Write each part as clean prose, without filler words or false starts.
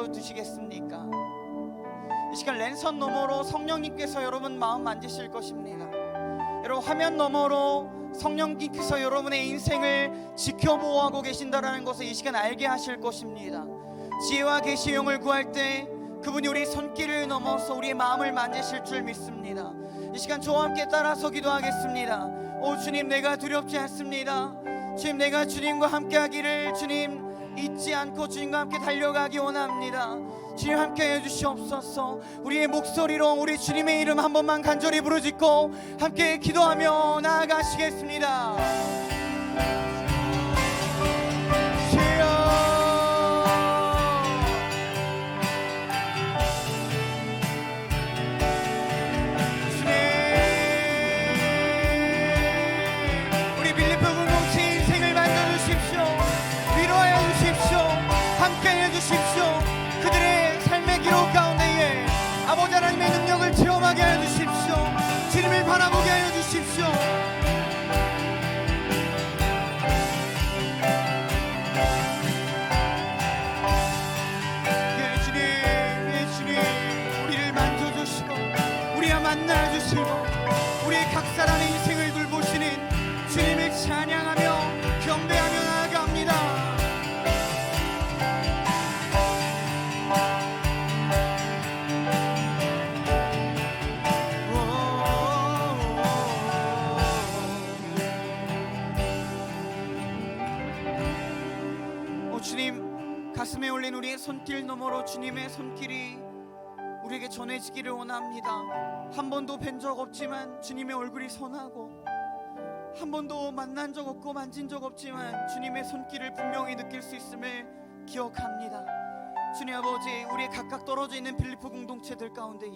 만져두시겠습니까? 이 시간 랜선 너머로 성령님께서 여러분 마음 만지실 것입니다. 여러분 화면 너머로 성령님께서 여러분의 인생을 지켜보호하고 계신다라는 것을 이 시간 알게 하실 것입니다. 지혜와 계시의 영을 구할 때 그분이 우리 손길을 넘어서 우리의 마음을 만지실 줄 믿습니다. 이 시간 저와 함께 따라서 기도하겠습니다. 오 주님, 내가 두렵지 않습니다. 주님, 내가 주님과 함께 하기를 주님 잊지 않고 주님과 함께 달려가기 원합니다. 주님 함께 해주시옵소서. 우리의 목소리로 우리 주님의 이름 한 번만 간절히 부르짖고 함께 기도하며 나아가시겠습니다. 아버지 하나님의 능력을 체험하게 하여 주십시오. 주님을 바라보게 하여 주십시오. 예 주님, 예 주님, 우리를 만져주시고 우리와 만나주시고 우리의 각 사람의 인생을 돌보시는 주님을 찬양하며 경배하며 나아갑니다. 주님, 가슴에 올린 우리의 손길 너머로 주님의 손길이 우리에게 전해지기를 원합니다. 한 번도 뵌 적 없지만 주님의 얼굴이 선하고, 한 번도 만난 적 없고 만진 적 없지만 주님의 손길을 분명히 느낄 수 있음을 기억합니다. 주님 아버지, 우리의 각각 떨어져 있는 빌립보 공동체들 가운데에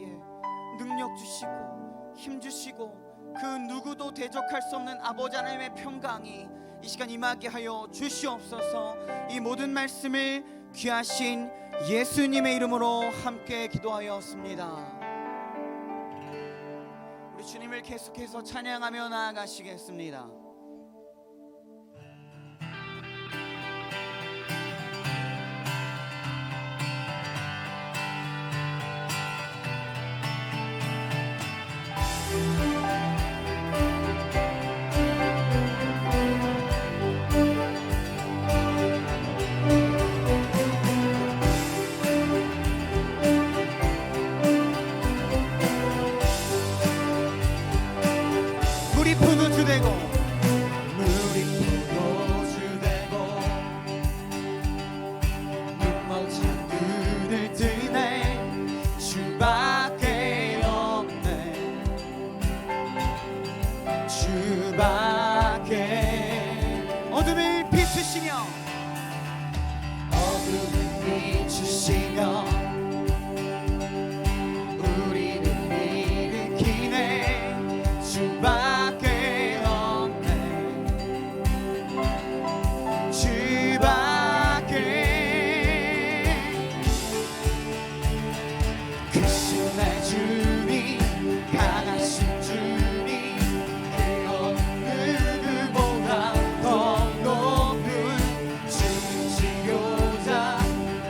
능력 주시고 힘 주시고 그 누구도 대적할 수 없는 아버지 하나님의 평강이 이 시간 임하게 하여 주시옵소서. 이 모든 말씀을 귀하신 예수님의 이름으로 함께 기도하였습니다. 우리 주님을 계속해서 찬양하며 나아가시겠습니다. 물이 포도주되고 눈먼 창문을 뜨네 주밖에 없네 주밖에 어둠을 비추시며 우리를 일으키네 주밖에 크신 날 주님, 강하신 주님, 그 어느 누구보다 더 높은 주님 치료자,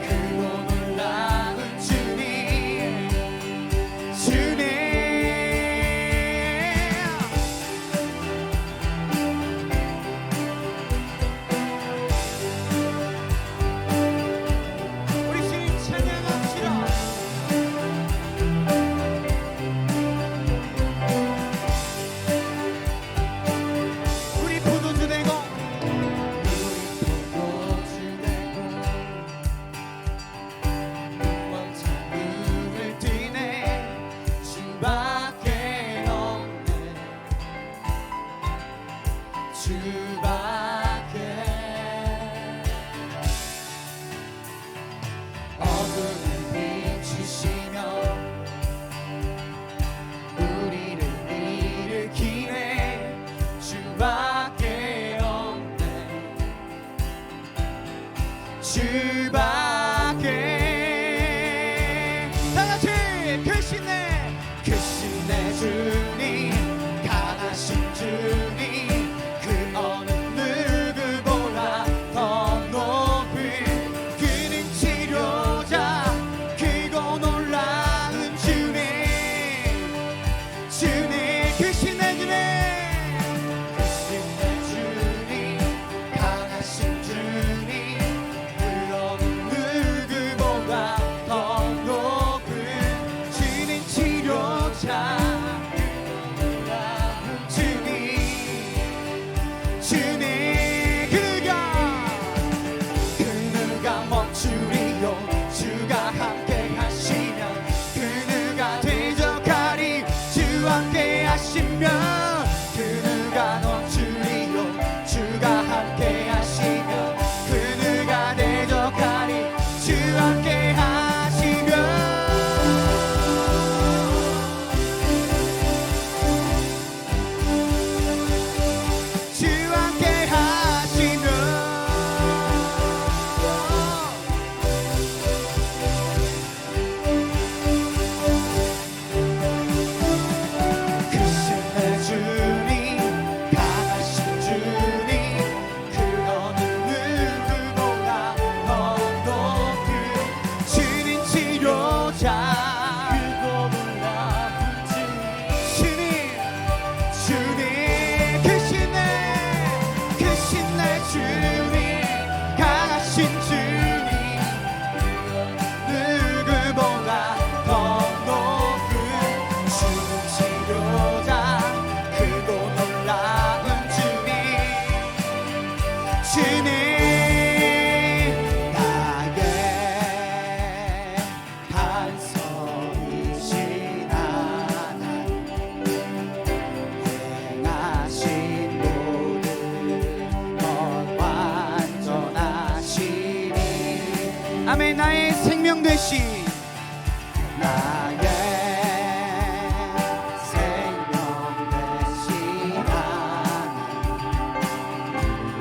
크고 되신 나의 생명 되신 하나님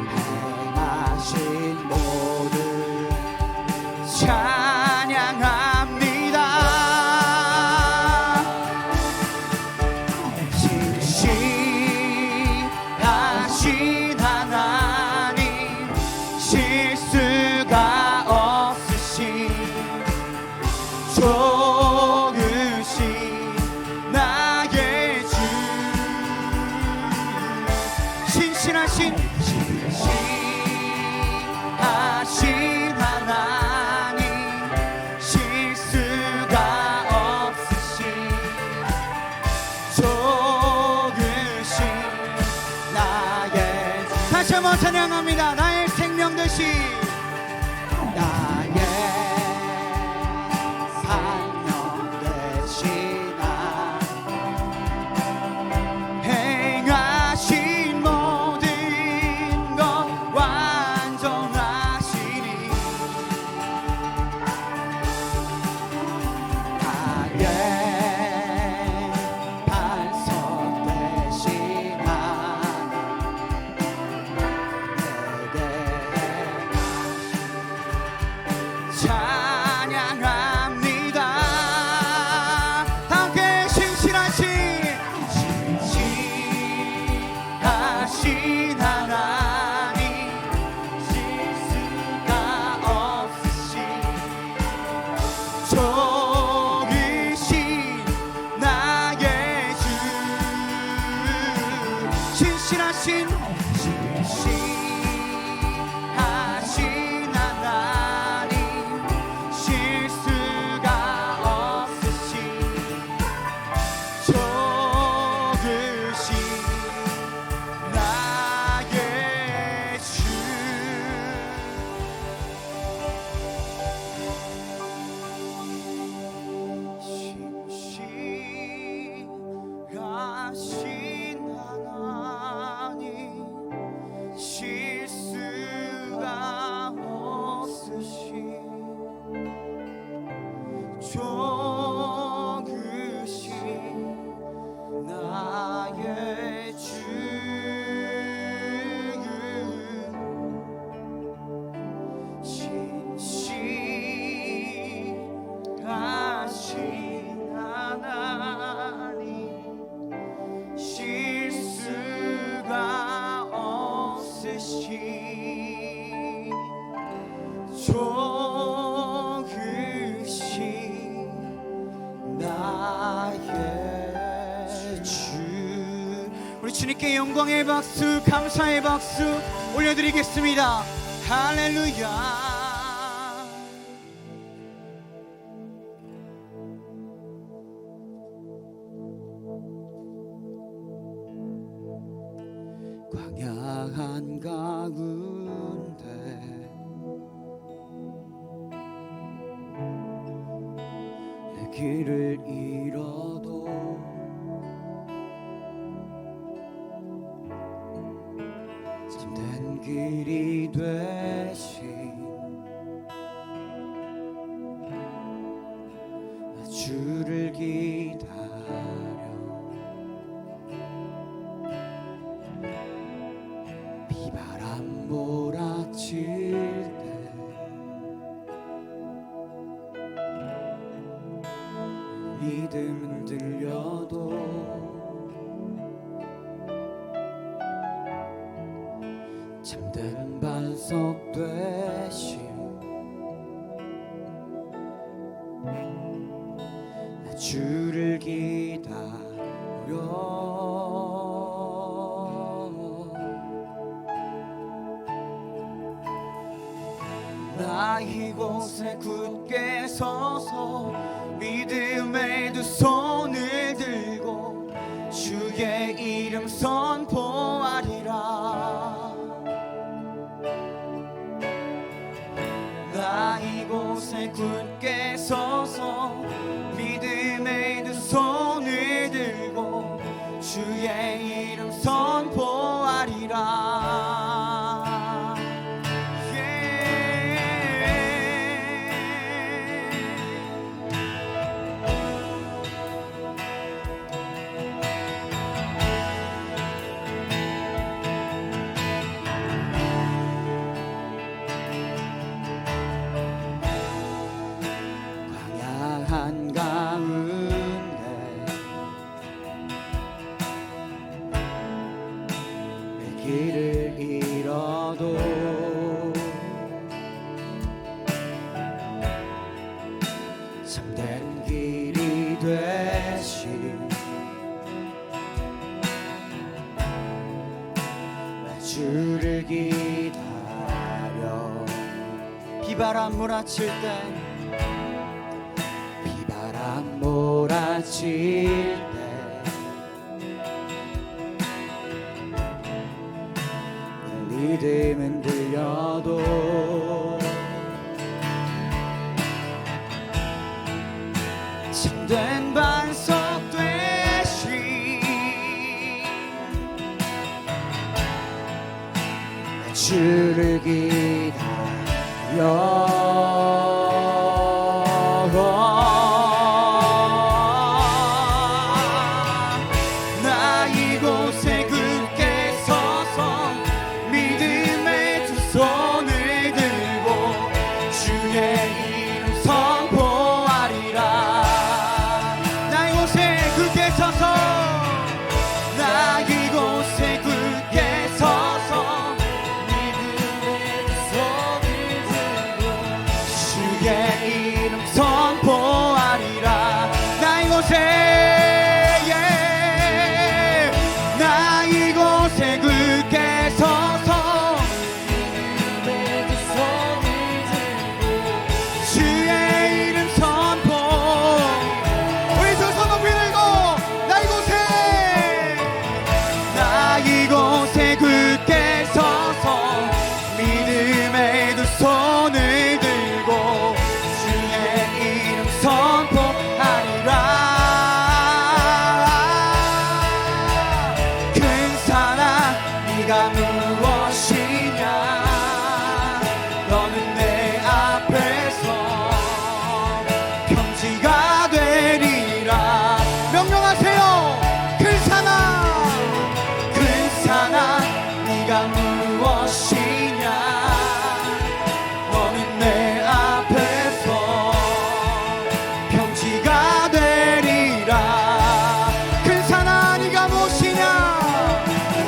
행하신 모든 찬양합니다. 신실하신 하나님 실수가 없으신 좋으신 나의 주 신실하신 하나님 실수가 없으신 좋으신 나의 주 다시 한번 찬양합니다. 나의 생명 되신 나의 생명 되신 행하신 모든 것 완전하시니 나의 반석 되신 찬양합니다. 함께 신실하신 하나님 실수가 없으신 좋으신 나의 주 신실하신 하나님 실수가 없으신 좋으신 나의 주 신실하신 하나님 실수가 없으신 좋으신 나의 주 신실하신 하나님 실수가 없으신 좋으신 나의 주 우리 주님께 영광의 박수 감사의 박수 올려드리겠습니다. 할렐루야. 광야한 가운데 내 길을 잃어도 참된 길이 되신 주를 기다려 비바람 몰아칠 때 믿음은 들려도 참된 반석 되신 나 주를 기다려 나 이곳에 굳게 서서 믿음의 두 손을 들고 주의 이름 선포하리라. 나 이곳에 굳게 서서 믿음의 두 손을 들고 주의 이름 선포하리라. 한가운데 내 길을 잃어도 참된 길이 되시 주를 기다려 비바람 몰아칠 때 비바람 몰아칠 때 리듬은 들려도 참된 반석 되시 주를 기다려 나 이곳에 굳게 서서 믿음의 두 손을 들고 주의 이름 선포하리라 나 이곳에 굳게 서서 나 이곳에 굳게 서서 이름 선포하리라 나 이곳에 나 이곳에 굳게 서서 주의 이름 선포 우리 두 손 높이 들고 나 이곳에 굳게 서서 믿음의 두 손을 들고 선포하리라 근사나 네가 무엇이냐 너는 내 앞에서 평지가 되리라 명령하세요 근사나 네가 무엇이냐 너는 내 앞에서 평지가 되리라 근사나 네가 무엇이냐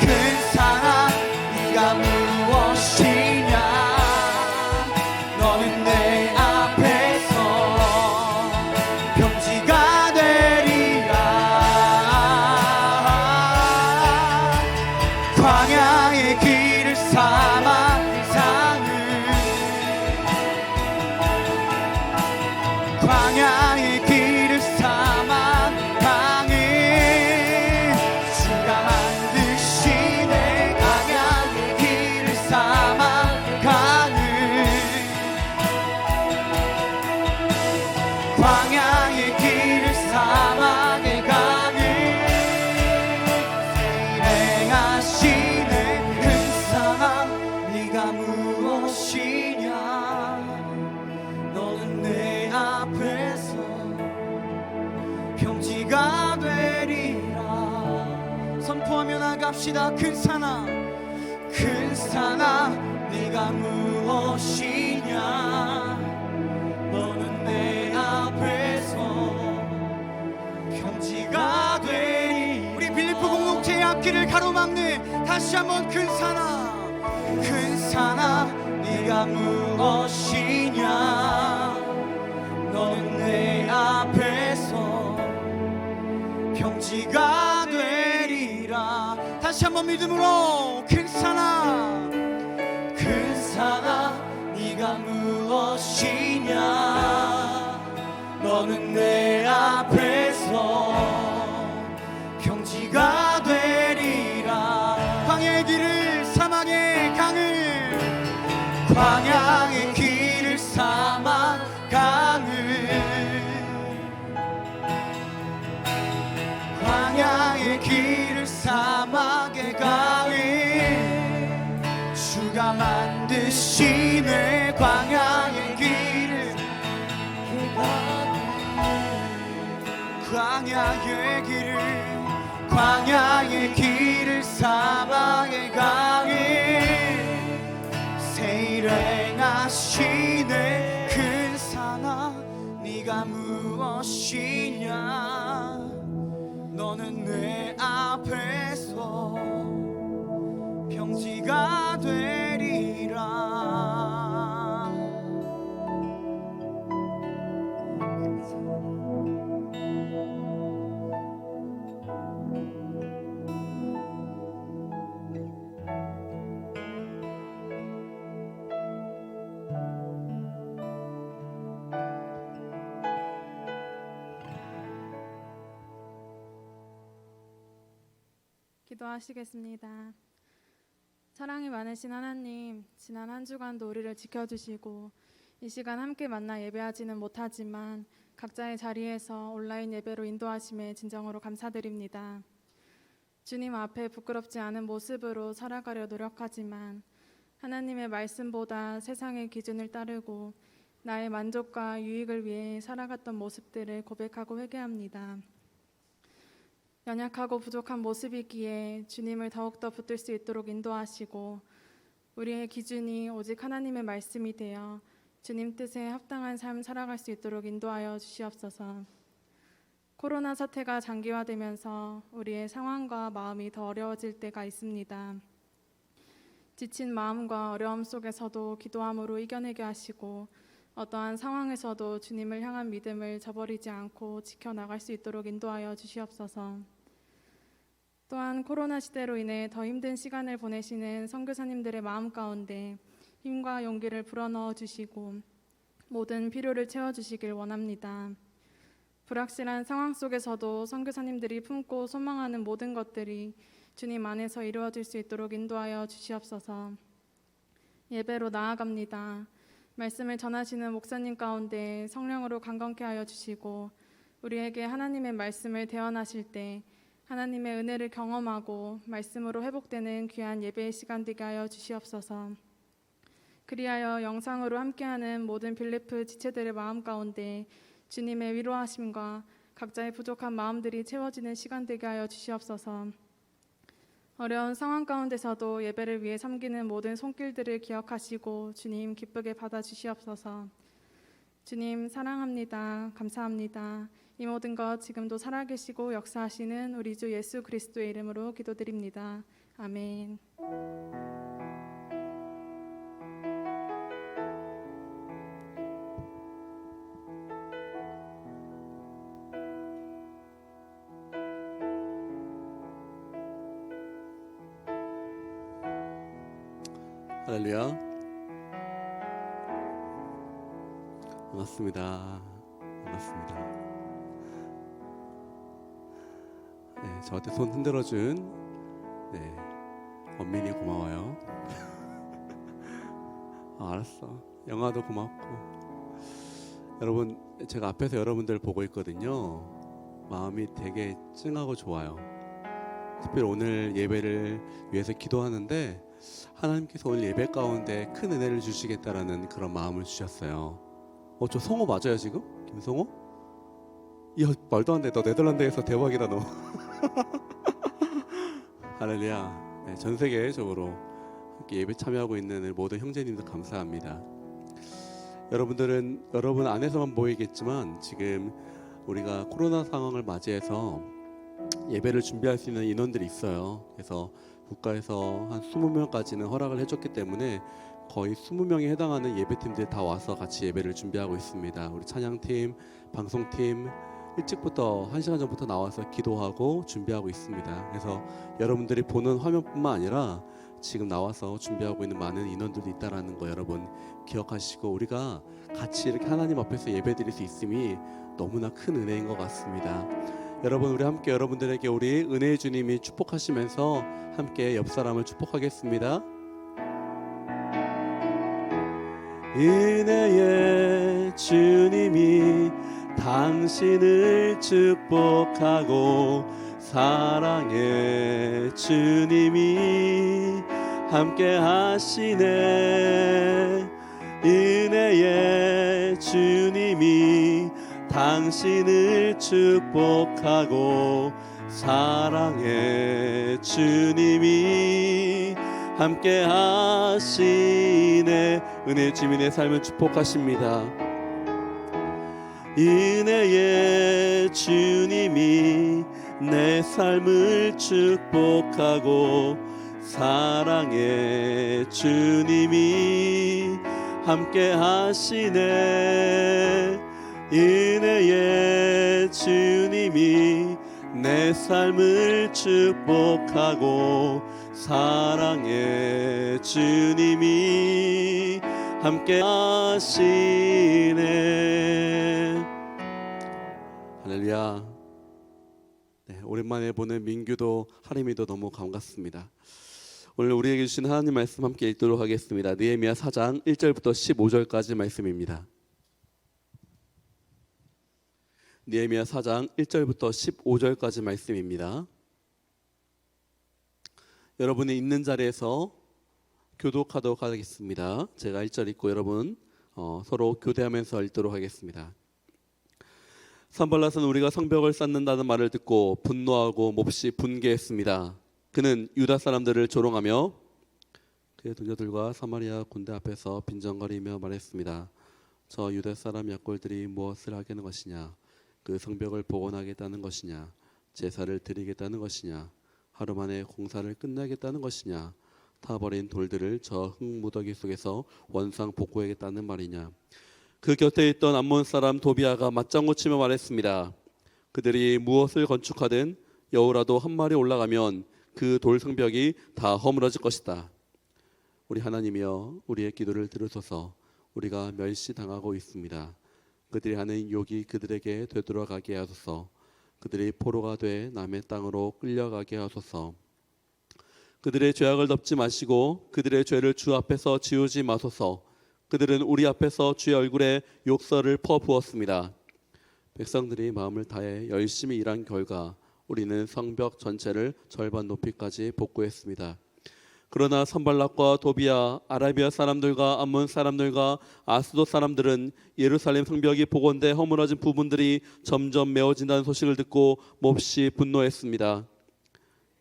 근사나 네가 무엇이냐 너는 내 앞에서 평지가 되리라 광야의 길을 삼아 광야의 길을 삼아 강을 주가 만드시네 광야의 길을 삼아 강을 광야의 길을 사막의 강을 일행하시네 근사나 네가 무엇이냐 너는 내 앞에서 평지가 되리라 선포하며 나갑시다 근사나 네가 무엇이냐 너는 내 앞에서 평지가 되리 우리 빌립보 공동체의 앞길을 가로막는 다시 한번 근사나 네가 무엇이냐 너는 내 앞에서 평지가 되리라 다시 한번 믿음으로 근사나 네가 무엇이냐 너는 내 앞에서 평지가 되리라 광야의 길을 사막의 강을 광야의 길을 삼아 강을 광야의 길을 사막의 강을 주가 만드시네 광야의 길을 광야의 길을 사막의 강을 새 일행하시네 근사나 네가 무엇이냐 너는 내 앞에서 평지가 되리라. 기도하시겠습니다. 사랑이 많으신 하나님, 지난 한 주간도 우리를 지켜주시고 이 시간 함께 만나 예배하지는 못하지만 각자의 자리에서 온라인 예배로 인도하심에 진정으로 감사드립니다. 주님 앞에 부끄럽지 않은 모습으로 살아가려 노력하지만 하나님의 말씀보다 세상의 기준을 따르고 나의 만족과 유익을 위해 살아갔던 모습들을 고백하고 회개합니다. 연약하고 부족한 모습이기에 주님을 더욱더 붙들 수 있도록 인도하시고 우리의 기준이 오직 하나님의 말씀이 되어 주님 뜻에 합당한 삶 살아갈 수 있도록 인도하여 주시옵소서. 코로나 사태가 장기화되면서 우리의 상황과 마음이 더 어려워질 때가 있습니다. 지친 마음과 어려움 속에서도 기도함으로 이겨내게 하시고 어떠한 상황에서도 주님을 향한 믿음을 저버리지 않고 지켜나갈 수 있도록 인도하여 주시옵소서. 또한 코로나 시대로 인해 더 힘든 시간을 보내시는 선교사님들의 마음 가운데 힘과 용기를 불어넣어 주시고 모든 필요를 채워주시길 원합니다. 불확실한 상황 속에서도 선교사님들이 품고 소망하는 모든 것들이 주님 안에서 이루어질 수 있도록 인도하여 주시옵소서. 예배로 나아갑니다. 말씀을 전하시는 목사님 가운데 성령으로 강건케 하여 주시고 우리에게 하나님의 말씀을 대언하실 때 하나님의 은혜를 경험하고 말씀으로 회복되는 귀한 예배의 시간 되게 하여 주시옵소서. 그리하여 영상으로 함께하는 모든 빌리프 지체들의 마음 가운데 주님의 위로하심과 각자의 부족한 마음들이 채워지는 시간 되게 하여 주시옵소서. 어려운 상황 가운데서도 예배를 위해 섬기는 모든 손길들을 기억하시고 주님 기쁘게 받아주시옵소서. 주님 사랑합니다. 감사합니다. 이 모든 것 지금도 살아계시고 역사하시는 우리 주 예수 그리스도의 이름으로 기도드립니다. 아멘. 할렐루야. 반갑습니다. 네, 저한테 손 흔들어준 원민이 고마워요. 알았어. 영화도 고맙고. 여러분, 제가 앞에서 여러분들 보고 있거든요. 마음이 되게 찡하고 좋아요. 특별히 오늘 예배를 위해서 기도하는데 하나님께서 오늘 예배 가운데 큰 은혜를 주시겠다라는 그런 마음을 주셨어요. 저 성호 맞아요 지금? 김성호? 이야 말도 안 돼. 너 네덜란드에서 대박이다 너. 할렐루야. 네, 전 세계적으로 함께 예배 참여하고 있는 모든 형제님들 감사합니다. 여러분 안에서만 보이겠지만 지금 우리가 코로나 상황을 맞이해서 예배를 준비할 수 있는 인원들이 있어요. 그래서 국가에서 한 20명까지는 허락을 해줬기 때문에 거의 20명에 해당하는 예배팀들이 다 와서 같이 예배를 준비하고 있습니다. 우리 찬양팀, 방송팀 일찍부터 1시간 전부터 나와서 기도하고 준비하고 있습니다. 그래서 여러분들이 보는 화면뿐만 아니라 지금 나와서 준비하고 있는 많은 인원들도 있다는 거 여러분 기억하시고 우리가 같이 이렇게 하나님 앞에서 예배드릴 수 있음이 너무나 큰 은혜인 것 같습니다. 여러분 우리 함께 여러분들에게 우리 은혜의 주님이 축복하시면서 함께 옆 사람을 축복하겠습니다. 은혜의 주님이 당신을 축복하고 사랑의 주님이 함께 하시네. 은혜의 주님이 당신을 축복하고 사랑의 주님이 함께 하시네. 은혜의 주님의 삶을 축복하십니다. 은혜의 주님이 내 삶을 축복하고 사랑의 주님이 함께 하시네. 은혜의 주님이 내 삶을 축복하고 사랑의 주님이 함께 하시네. 할렐루야. 네, 오랜만에 보는 민규도 하림이도 너무 반갑습니다. 오늘 우리에게 주신 하나님 말씀 함께 읽도록 하겠습니다. 느헤미야 4장 1절부터 15절까지 말씀입니다. 느헤미야 4장 1절부터 15절까지 말씀입니다. 여러분이 있는 자리에서 교독하도록 하겠습니다. 제가 1절 읽고 여러분 서로 교대하면서 읽도록 하겠습니다. 산발랏은 우리가 성벽을 쌓는다는 말을 듣고 분노하고 몹시 분개했습니다. 그는 유다 사람들을 조롱하며 그의 동료들과 사마리아 군대 앞에서 빈정거리며 말했습니다. 저 유다 사람 약골들이 무엇을 하겠는 것이냐? 그 성벽을 복원하겠다는 것이냐? 제사를 드리겠다는 것이냐? 하루 만에 공사를 끝내겠다는 것이냐? 타버린 돌들을 저 흙무더기 속에서 원상 복구하겠다는 말이냐? 그 곁에 있던 암몬 사람 도비아가 맞장구 치며 말했습니다. 그들이 무엇을 건축하든 여우라도 한 마리 올라가면 그 돌 성벽이 다 허물어질 것이다. 우리 하나님이여 우리의 기도를 들으소서. 우리가 멸시당하고 있습니다. 그들이 하는 욕이 그들에게 되돌아가게 하소서. 그들이 포로가 돼 남의 땅으로 끌려가게 하소서. 그들의 죄악을 덮지 마시고 그들의 죄를 주 앞에서 지우지 마소서. 그들은 우리 앞에서 주의 얼굴에 욕설을 퍼부었습니다. 백성들이 마음을 다해 열심히 일한 결과 우리는 성벽 전체를 절반 높이까지 복구했습니다. 그러나 산발락과 도비아, 아라비아 사람들과 암몬 사람들과 아스돗 사람들은 예루살렘 성벽이 복원돼 허물어진 부분들이 점점 메워진다는 소식을 듣고 몹시 분노했습니다.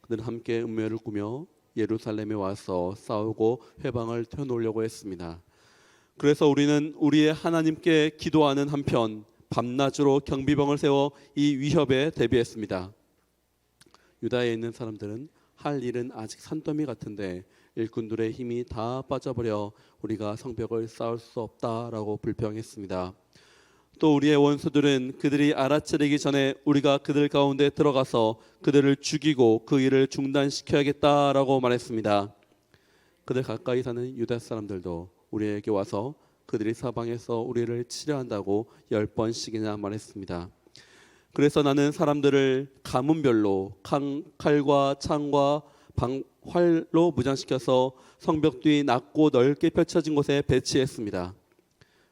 그들은 함께 음료를 꾸며 예루살렘에 와서 싸우고 회방을 펴놓으려고 했습니다. 그래서 우리는 우리의 하나님께 기도하는 한편 밤낮으로 경비병을 세워 이 위협에 대비했습니다. 유다에 있는 사람들은 할 일은 아직 산더미 같은데 일꾼들의 힘이 다 빠져버려 우리가 성벽을 쌓을 수 없다라고 불평했습니다. 또 우리의 원수들은 그들이 알아차리기 전에 우리가 그들 가운데 들어가서 그들을 죽이고 그 일을 중단시켜야겠다라고 말했습니다. 그들 가까이 사는 유다 사람들도 우리에게 와서 그들이 사방에서 우리를 치려한다고 10번씩이나 말했습니다. 그래서 나는 사람들을 가문별로 칼과 창과 활로 무장시켜서 성벽 뒤 낮고 넓게 펼쳐진 곳에 배치했습니다.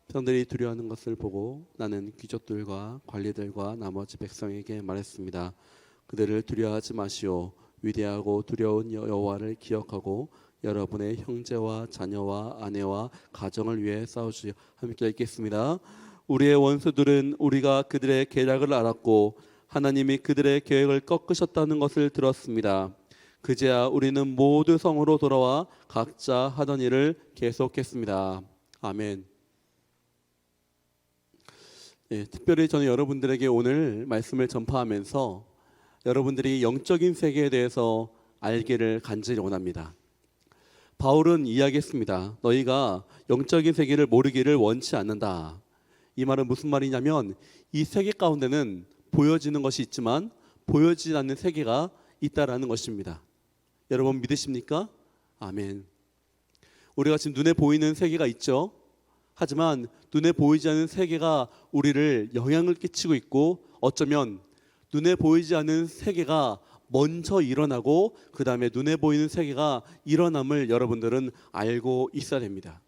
백성들이 두려워하는 것을 보고 나는 귀족들과 관리들과 나머지 백성에게 말했습니다. 그들을 두려워하지 마시오. 위대하고 두려운 여호와를 기억하고 여러분의 형제와 자녀와 아내와 가정을 위해 싸우시오. 함께 읽겠습니다. 우리의 원수들은 우리가 그들의 계략을 알았고 하나님이 그들의 계획을 꺾으셨다는 것을 들었습니다. 그제야 우리는 모두 성으로 돌아와 각자 하던 일을 계속했습니다. 아멘. 특별히 저는 여러분들에게 오늘 말씀을 전파하면서 여러분들이 영적인 세계에 대해서 알기를 간절히 원합니다. 바울은 이야기했습니다. 너희가 영적인 세계를 모르기를 원치 않는다. 이 말은 무슨 말이냐면 이 세계 가운데는 보여지는 것이 있지만 보여지지 않는 세계가 있다라는 것입니다. 여러분 믿으십니까? 아멘. 우리가 지금 눈에 보이는 세계가 있죠. 하지만 눈에 보이지 않는 세계가 우리를 영향을 끼치고 있고 어쩌면 눈에 보이지 않는 세계가 먼저 일어나고 그 다음에 눈에 보이는 세계가 일어남을 여러분들은 알고 있어야 됩니다.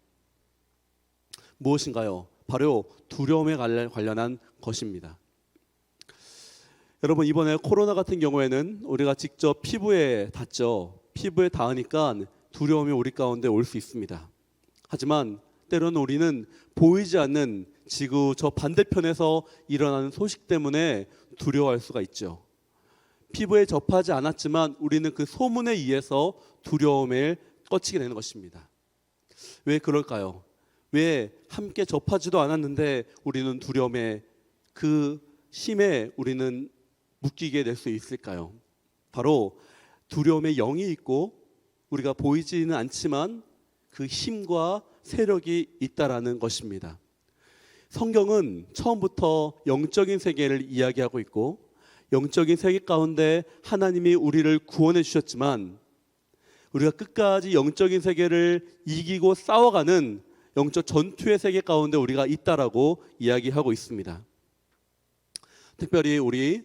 무엇인가요? 바로 두려움에 관련한 것입니다. 여러분 이번에 코로나 같은 경우에는 우리가 직접 피부에 닿죠. 피부에 닿으니까 두려움이 우리 가운데 올 수 있습니다. 하지만 때로는 우리는 보이지 않는 지구 저 반대편에서 일어나는 소식 때문에 두려워할 수가 있죠. 피부에 접하지 않았지만 우리는 그 소문에 의해서 두려움에 꺼치게 되는 것입니다. 왜 그럴까요? 왜 함께 접하지도 않았는데 우리는 두려움에 그 힘에 우리는 묶이게 될 수 있을까요? 바로 두려움의 영이 있고 우리가 보이지는 않지만 그 힘과 세력이 있다라는 것입니다. 성경은 처음부터 영적인 세계를 이야기하고 있고 영적인 세계 가운데 하나님이 우리를 구원해 주셨지만 우리가 끝까지 영적인 세계를 이기고 싸워가는 영적 전투의 세계 가운데 우리가 있다라고 이야기하고 있습니다. 특별히 우리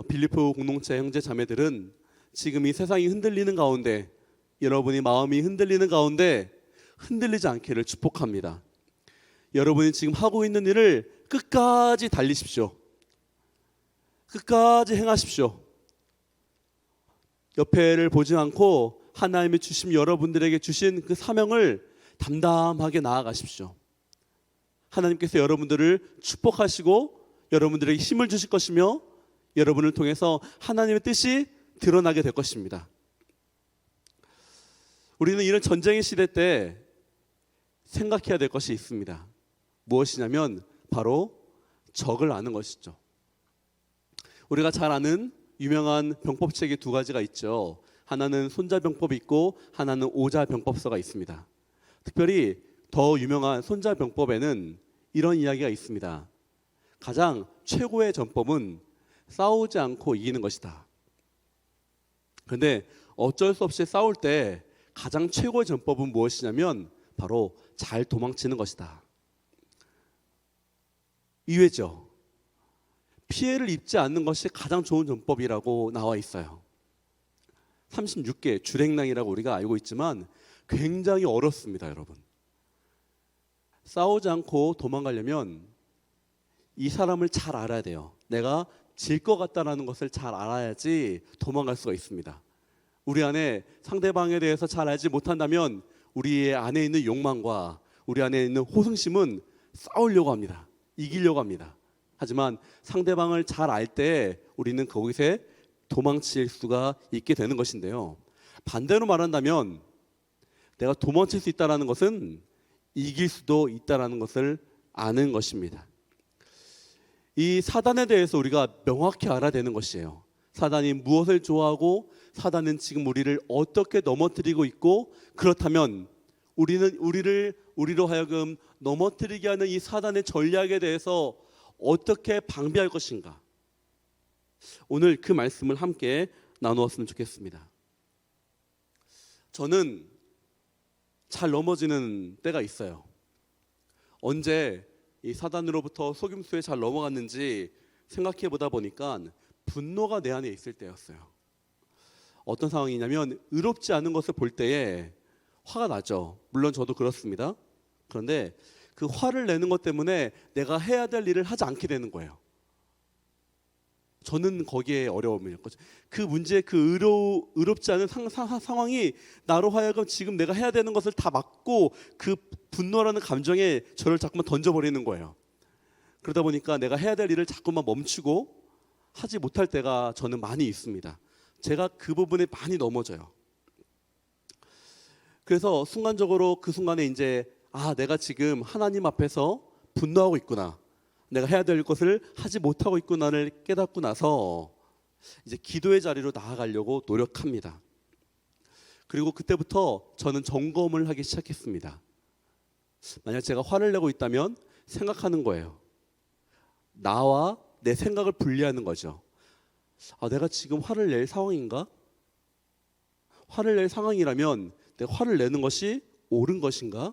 빌리포 공동체 형제 자매들은 지금 이 세상이 흔들리는 가운데 여러분이 마음이 흔들리는 가운데 흔들리지 않기를 축복합니다. 여러분이 지금 하고 있는 일을 끝까지 달리십시오. 끝까지 행하십시오. 옆에를 보지 않고 하나님이 주신 여러분들에게 주신 그 사명을 담담하게 나아가십시오. 하나님께서 여러분들을 축복하시고 여러분들에게 힘을 주실 것이며 여러분을 통해서 하나님의 뜻이 드러나게 될 것입니다. 우리는 이런 전쟁의 시대 때 생각해야 될 것이 있습니다. 무엇이냐면 바로 적을 아는 것이죠. 우리가 잘 아는 유명한 병법책이 두 가지가 있죠. 하나는 손자병법이 있고 하나는 오자병법서가 있습니다. 특별히 더 유명한 손자병법에는 이런 이야기가 있습니다. 가장 최고의 전법은 싸우지 않고 이기는 것이다. 그런데 어쩔 수 없이 싸울 때 가장 최고의 전법은 무엇이냐면 바로 잘 도망치는 것이다. 이외죠. 피해를 입지 않는 것이 가장 좋은 전법이라고 나와 있어요. 36개 주랭랑이라고 우리가 알고 있지만 굉장히 어렵습니다, 여러분. 싸우지 않고 도망가려면 이 사람을 잘 알아야 돼요. 내가 질 것 같다라는 것을 잘 알아야지 도망갈 수가 있습니다. 우리 안에 상대방에 대해서 잘 알지 못한다면 우리 안에 있는 욕망과 우리 안에 있는 호승심은 싸우려고 합니다. 이기려고 합니다. 하지만 상대방을 잘 알 때 우리는 거기서 도망칠 수가 있게 되는 것인데요. 반대로 말한다면 내가 도망칠 수 있다는 것은 이길 수도 있다는 것을 아는 것입니다. 이 사단에 대해서 우리가 명확히 알아야 되는 것이에요. 사단이 무엇을 좋아하고 사단은 지금 우리를 어떻게 넘어뜨리고 있고 그렇다면 우리로 하여금 넘어뜨리게 하는 이 사단의 전략에 대해서 어떻게 방비할 것인가? 오늘 그 말씀을 함께 나누었으면 좋겠습니다. 저는 잘 넘어지는 때가 있어요. 언제 이 사단으로부터 속임수에 잘 넘어갔는지 생각해 보다 보니까 분노가 내 안에 있을 때였어요. 어떤 상황이냐면 의롭지 않은 것을 볼 때에 화가 나죠. 물론 저도 그렇습니다. 그런데 그 화를 내는 것 때문에 내가 해야 될 일을 하지 않게 되는 거예요. 저는 거기에 어려움이 있거든요. 그 문제, 그 의롭지 않은 상황이 나로 하여금 지금 내가 해야 되는 것을 다 막고 그 분노라는 감정에 저를 자꾸만 던져버리는 거예요. 그러다 보니까 내가 해야 될 일을 자꾸만 멈추고 하지 못할 때가 저는 많이 있습니다. 제가 그 부분에 많이 넘어져요. 그래서 순간적으로 그 순간에 이제 내가 지금 하나님 앞에서 분노하고 있구나. 내가 해야 될 것을 하지 못하고 있구나를 깨닫고 나서 이제 기도의 자리로 나아가려고 노력합니다. 그리고 그때부터 저는 점검을 하기 시작했습니다. 만약 제가 화를 내고 있다면 생각하는 거예요. 나와 내 생각을 분리하는 거죠. 내가 지금 화를 낼 상황인가? 화를 낼 상황이라면 내가 화를 내는 것이 옳은 것인가?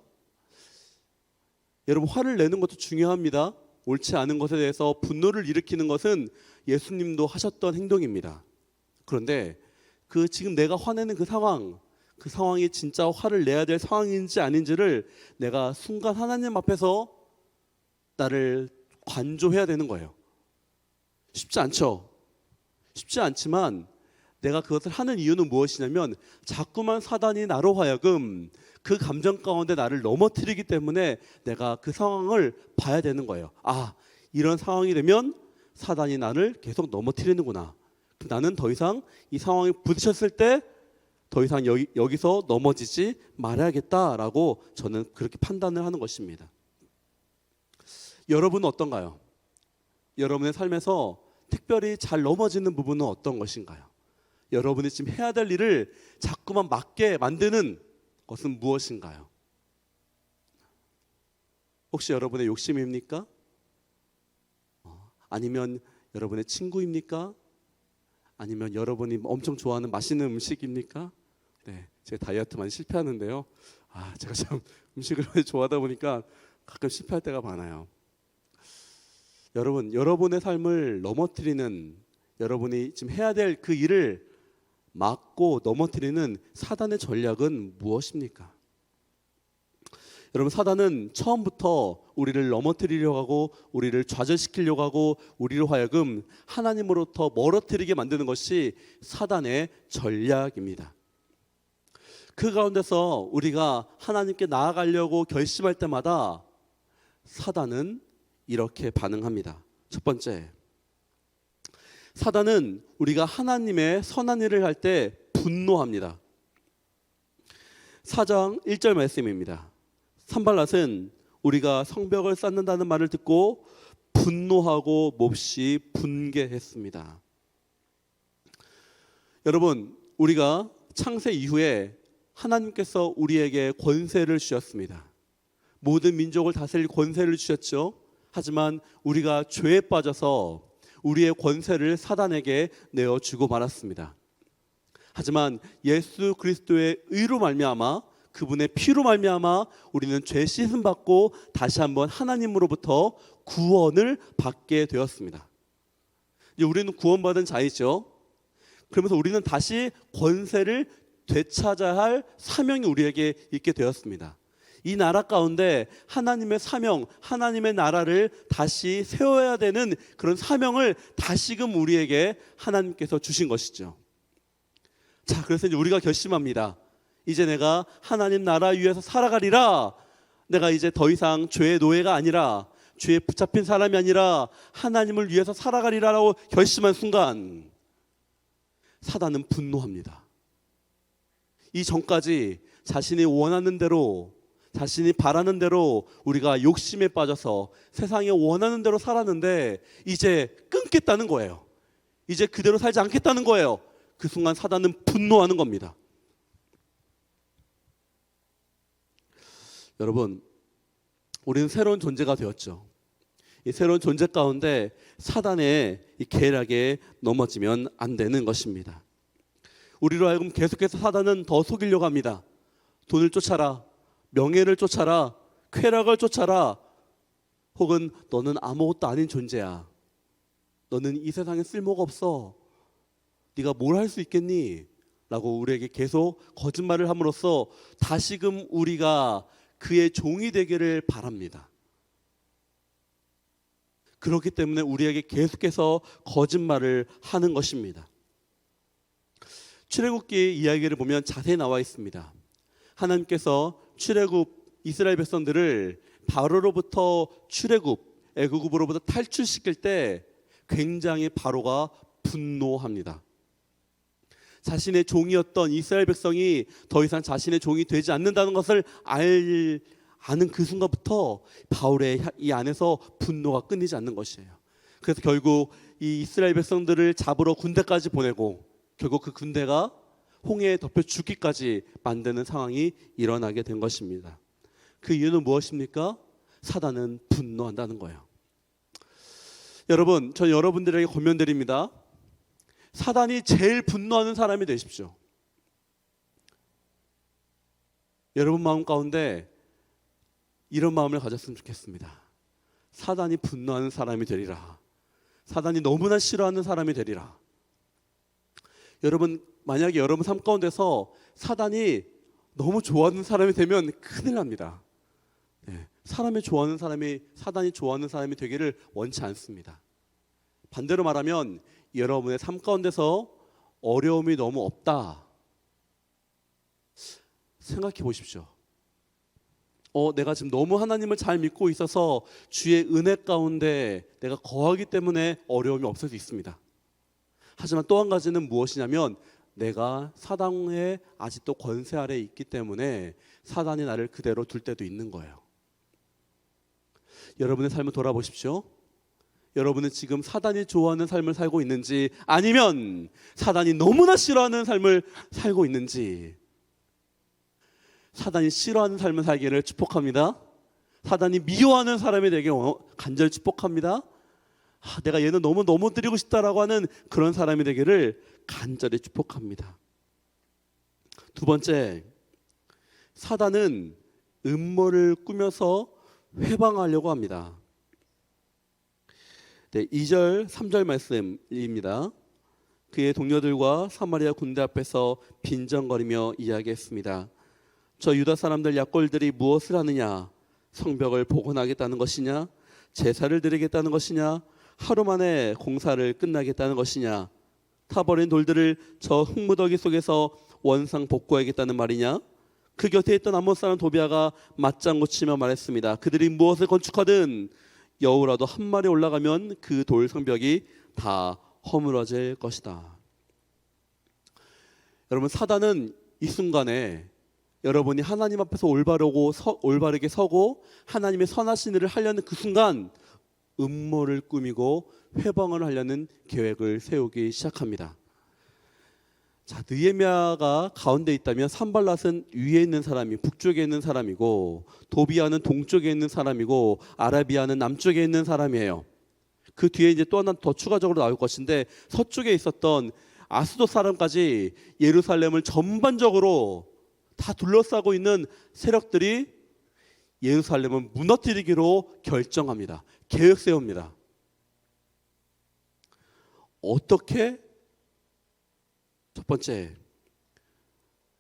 여러분, 화를 내는 것도 중요합니다. 옳지 않은 것에 대해서 분노를 일으키는 것은 예수님도 하셨던 행동입니다. 그런데 그 지금 내가 화내는 그 상황이 진짜 화를 내야 될 상황인지 아닌지를 내가 순간 하나님 앞에서 나를 관조해야 되는 거예요. 쉽지 않죠. 쉽지 않지만 내가 그것을 하는 이유는 무엇이냐면 자꾸만 사단이 나로 하여금 그 감정 가운데 나를 넘어뜨리기 때문에 내가 그 상황을 봐야 되는 거예요. 이런 상황이 되면 사단이 나를 계속 넘어뜨리는구나. 나는 더 이상 이 상황에 부딪혔을 때 더 이상 여기서 넘어지지 말아야겠다라고 저는 그렇게 판단을 하는 것입니다. 여러분은 어떤가요? 여러분의 삶에서 특별히 잘 넘어지는 부분은 어떤 것인가요? 여러분이 지금 해야 될 일을 자꾸만 맞게 만드는 것은 무엇인가요? 혹시 여러분의 욕심입니까? 아니면 여러분의 친구입니까? 아니면 여러분이 엄청 좋아하는 맛있는 음식입니까? 네, 제 다이어트 많이 실패하는데요. 제가 참 음식을 많이 좋아하다 보니까 가끔 실패할 때가 많아요. 여러분의 삶을 넘어뜨리는, 여러분이 지금 해야 될 그 일을 막고 넘어뜨리는 사단의 전략은 무엇입니까? 여러분, 사단은 처음부터 우리를 넘어뜨리려고 하고 우리를 좌절시키려고 하고 우리로 하여금 하나님으로부터 멀어뜨리게 만드는 것이 사단의 전략입니다. 그 가운데서 우리가 하나님께 나아가려고 결심할 때마다 사단은 이렇게 반응합니다. 첫 번째, 사단은 우리가 하나님의 선한 일을 할 때 분노합니다. 4장 1절 말씀입니다. 산발랏은 우리가 성벽을 쌓는다는 말을 듣고 분노하고 몹시 분개했습니다. 여러분, 우리가 창세 이후에 하나님께서 우리에게 권세를 주셨습니다. 모든 민족을 다스릴 권세를 주셨죠. 하지만 우리가 죄에 빠져서 우리의 권세를 사단에게 내어주고 말았습니다. 하지만 예수 그리스도의 의로 말미암아, 그분의 피로 말미암아 우리는 죄 씻음 받고 다시 한번 하나님으로부터 구원을 받게 되었습니다. 이제 우리는 구원받은 자이죠. 그러면서 우리는 다시 권세를 되찾아야 할 사명이 우리에게 있게 되었습니다. 이 나라 가운데 하나님의 사명, 하나님의 나라를 다시 세워야 되는 그런 사명을 다시금 우리에게 하나님께서 주신 것이죠. 자, 그래서 이제 우리가 결심합니다. 이제 내가 하나님 나라 위에서 살아가리라. 내가 이제 더 이상 죄의 노예가 아니라, 죄에 붙잡힌 사람이 아니라 하나님을 위해서 살아가리라라고 결심한 순간 사단은 분노합니다. 이 전까지 자신이 원하는 대로, 자신이 바라는 대로 우리가 욕심에 빠져서 세상에 원하는 대로 살았는데 이제 끊겠다는 거예요. 이제 그대로 살지 않겠다는 거예요. 그 순간 사단은 분노하는 겁니다. 여러분, 우리는 새로운 존재가 되었죠. 이 새로운 존재 가운데 사단의 이 계략에 넘어지면 안 되는 것입니다. 우리로 하여금 계속해서 사단은 더 속이려고 합니다. 돈을 쫓아라, 명예를 쫓아라, 쾌락을 쫓아라, 혹은 너는 아무것도 아닌 존재야. 너는 이 세상에 쓸모가 없어. 네가 뭘 할 수 있겠니? 라고 우리에게 계속 거짓말을 함으로써 다시금 우리가 그의 종이 되기를 바랍니다. 그렇기 때문에 우리에게 계속해서 거짓말을 하는 것입니다. 출애굽기 이야기를 보면 자세히 나와 있습니다. 하나님께서 출애굽 이스라엘 백성들을 바로로부터 출애굽, 애굽으로부터 탈출시킬 때 굉장히 바로가 분노합니다. 자신의 종이었던 이스라엘 백성이 더 이상 자신의 종이 되지 않는다는 것을 아는 그 순간부터 바울의 이 안에서 분노가 끊이지 않는 것이에요. 그래서 결국 이 이스라엘 백성들을 잡으러 군대까지 보내고 결국 그 군대가 홍해에 덮여 죽기까지 만드는 상황이 일어나게 된 것입니다. 그 이유는 무엇입니까? 사단은 분노한다는 거예요. 여러분, 저 여러분들에게 권면드립니다. 사단이 제일 분노하는 사람이 되십시오. 여러분 마음 가운데 이런 마음을 가졌으면 좋겠습니다. 사단이 분노하는 사람이 되리라. 사단이 너무나 싫어하는 사람이 되리라. 여러분, 만약에 여러분 삶 가운데서 사단이 너무 좋아하는 사람이 되면 큰일 납니다. 네, 사단이 좋아하는 사람이 되기를 원치 않습니다. 반대로 말하면 여러분의 삶 가운데서 어려움이 너무 없다. 생각해 보십시오. 내가 지금 너무 하나님을 잘 믿고 있어서 주의 은혜 가운데 내가 거하기 때문에 어려움이 없을 수 있습니다. 하지만 또 한 가지는 무엇이냐면 내가 사단의 아직도 권세 아래에 있기 때문에 사단이 나를 그대로 둘 때도 있는 거예요. 여러분의 삶을 돌아보십시오. 여러분은 지금 사단이 좋아하는 삶을 살고 있는지, 아니면 사단이 너무나 싫어하는 삶을 살고 있는지. 사단이 싫어하는 삶을 살기를 축복합니다. 사단이 미워하는 사람이 되게 간절히 축복합니다. 내가 얘는 너무 넘어뜨리고 싶다라고 하는 그런 사람이 되기를 간절히 축복합니다. 두 번째, 사단은 음모를 꾸며서 회방하려고 합니다. 2절, 3절 말씀입니다. 그의 동료들과 사마리아 군대 앞에서 빈정거리며 이야기했습니다. 저 유다 사람들 약골들이 무엇을 하느냐? 성벽을 복원하겠다는 것이냐? 제사를 드리겠다는 것이냐? 하루 만에 공사를 끝나겠다는 것이냐? 타버린 돌들을 저 흙무더기 속에서 원상 복구하겠다는 말이냐? 그 곁에 있던 암몬 사람 도비아가 맞장구 치며 말했습니다. 그들이 무엇을 건축하든 여우라도 한 마리 올라가면 그 돌 성벽이 다 허물어질 것이다. 여러분, 사단은 이 순간에 여러분이 하나님 앞에서 올바르게 서고 하나님의 선하신 일을 하려는 그 순간 음모를 꾸미고 회방을 하려는 계획을 세우기 시작합니다. 자, 느헤미야가 가운데 있다면 산발랏은 위에 있는 사람이 북쪽에 있는 사람이고, 도비아는 동쪽에 있는 사람이고, 아라비아는 남쪽에 있는 사람이에요. 그 뒤에 이제 또 하나 더 추가적으로 나올 것인데, 서쪽에 있었던 아스돗 사람까지 예루살렘을 전반적으로 다 둘러싸고 있는 세력들이 예루살렘을 무너뜨리기로 결정합니다. 계획 세웁니다. 어떻게? 첫 번째,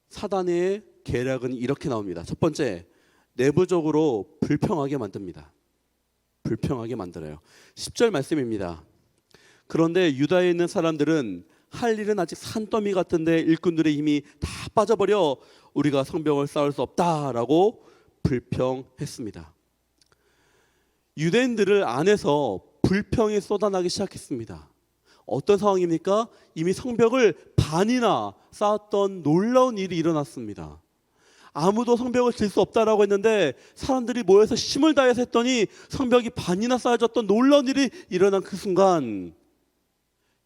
사단의 계략은 이렇게 나옵니다. 첫 번째, 내부적으로 불평하게 만듭니다. 불평하게 만들어요. 10절 말씀입니다. 그런데 유다에 있는 사람들은 할 일은 아직 산더미 같은데 일꾼들의 힘이 다 빠져버려 우리가 성벽을 쌓을 수 없다라고 불평했습니다. 유대인들을 안에서 불평이 쏟아나기 시작했습니다. 어떤 상황입니까? 이미 성벽을 반이나 쌓았던 놀라운 일이 일어났습니다. 아무도 성벽을 질 수 없다라고 했는데 사람들이 모여서 힘을 다해서 했더니 성벽이 반이나 쌓여졌던 놀라운 일이 일어난 그 순간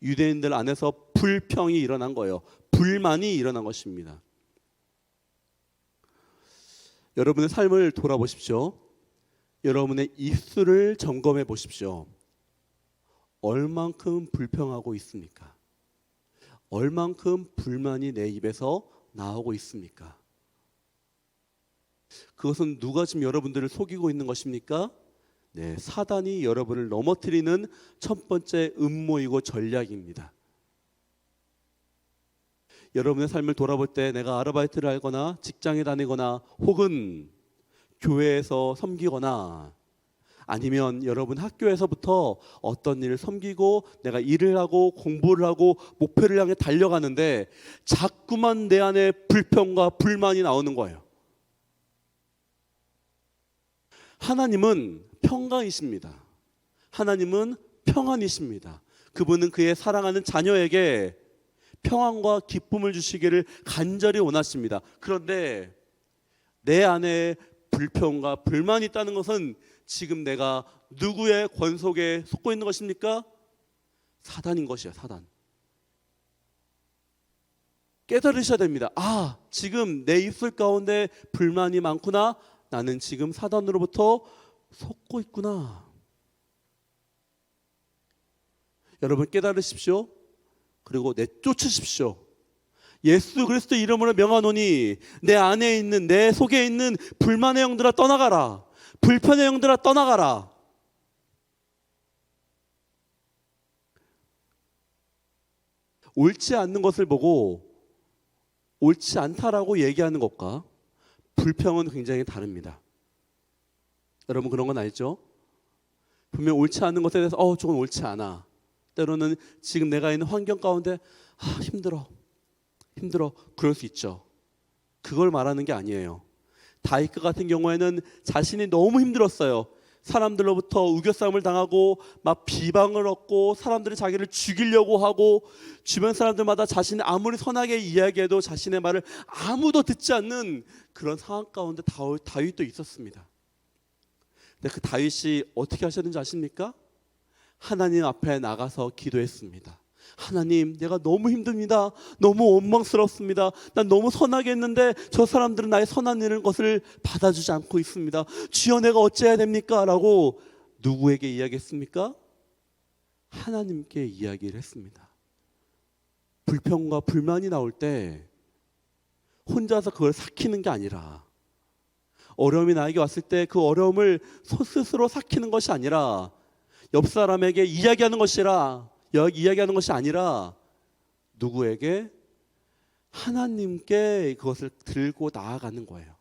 유대인들 안에서 불평이 일어난 거예요. 불만이 일어난 것입니다. 여러분의 삶을 돌아보십시오. 여러분의 입술을 점검해 보십시오. 얼만큼 불평하고 있습니까? 얼만큼 불만이 내 입에서 나오고 있습니까? 그것은 누가 지금 여러분들을 속이고 있는 것입니까? 네, 사단이 여러분을 넘어뜨리는 첫 번째 음모이고 전략입니다. 여러분의 삶을 돌아볼 때 내가 아르바이트를 하거나 직장에 다니거나 혹은 교회에서 섬기거나 아니면 여러분 학교에서부터 어떤 일을 섬기고 내가 일을 하고 공부를 하고 목표를 향해 달려가는데 자꾸만 내 안에 불평과 불만이 나오는 거예요. 하나님은 평강이십니다. 하나님은 평안이십니다. 그분은 그의 사랑하는 자녀에게 평안과 기쁨을 주시기를 간절히 원하십니다. 그런데 내 안에 불평과 불만이 있다는 것은 지금 내가 누구의 권속에 속고 있는 것입니까? 사단인 것이야, 사단. 깨달으셔야 됩니다. 아, 지금 내 입술 가운데 불만이 많구나. 나는 지금 사단으로부터 속고 있구나. 여러분 깨달으십시오. 그리고 내쫓으십시오. 예수 그리스도 이름으로 명하노니 내 안에 있는 내 속에 있는 불만의 영들아 떠나가라. 불편의 영들아 떠나가라. 옳지 않는 것을 보고 옳지 않다라고 얘기하는 것과 불평은 굉장히 다릅니다. 여러분 그런 건 알죠? 분명 옳지 않은 것에 대해서 저건 옳지 않아. 때로는 지금 내가 있는 환경 가운데 힘들어 그럴 수 있죠. 그걸 말하는 게 아니에요. 다윗과 같은 경우에는 자신이 너무 힘들었어요. 사람들로부터 우겨싸움을 당하고 막 비방을 얻고 사람들이 자기를 죽이려고 하고 주변 사람들마다 자신이 아무리 선하게 이야기해도 자신의 말을 아무도 듣지 않는 그런 상황 가운데 다윗도 있었습니다. 근데 그 다윗이 어떻게 하셨는지 아십니까? 하나님 앞에 나가서 기도했습니다. 하나님, 내가 너무 힘듭니다. 너무 원망스럽습니다. 난 너무 선하게 했는데 저 사람들은 나의 선한 일을 것을 받아주지 않고 있습니다. 주여, 내가 어찌해야 됩니까? 라고 누구에게 이야기했습니까? 하나님께 이야기를 했습니다. 불평과 불만이 나올 때 혼자서 그걸 삭히는 게 아니라, 어려움이 나에게 왔을 때 그 어려움을 스스로 삭히는 것이 아니라, 옆 사람에게 이야기하는 것이 아니라 누구에게? 하나님께 그것을 들고 나아가는 거예요.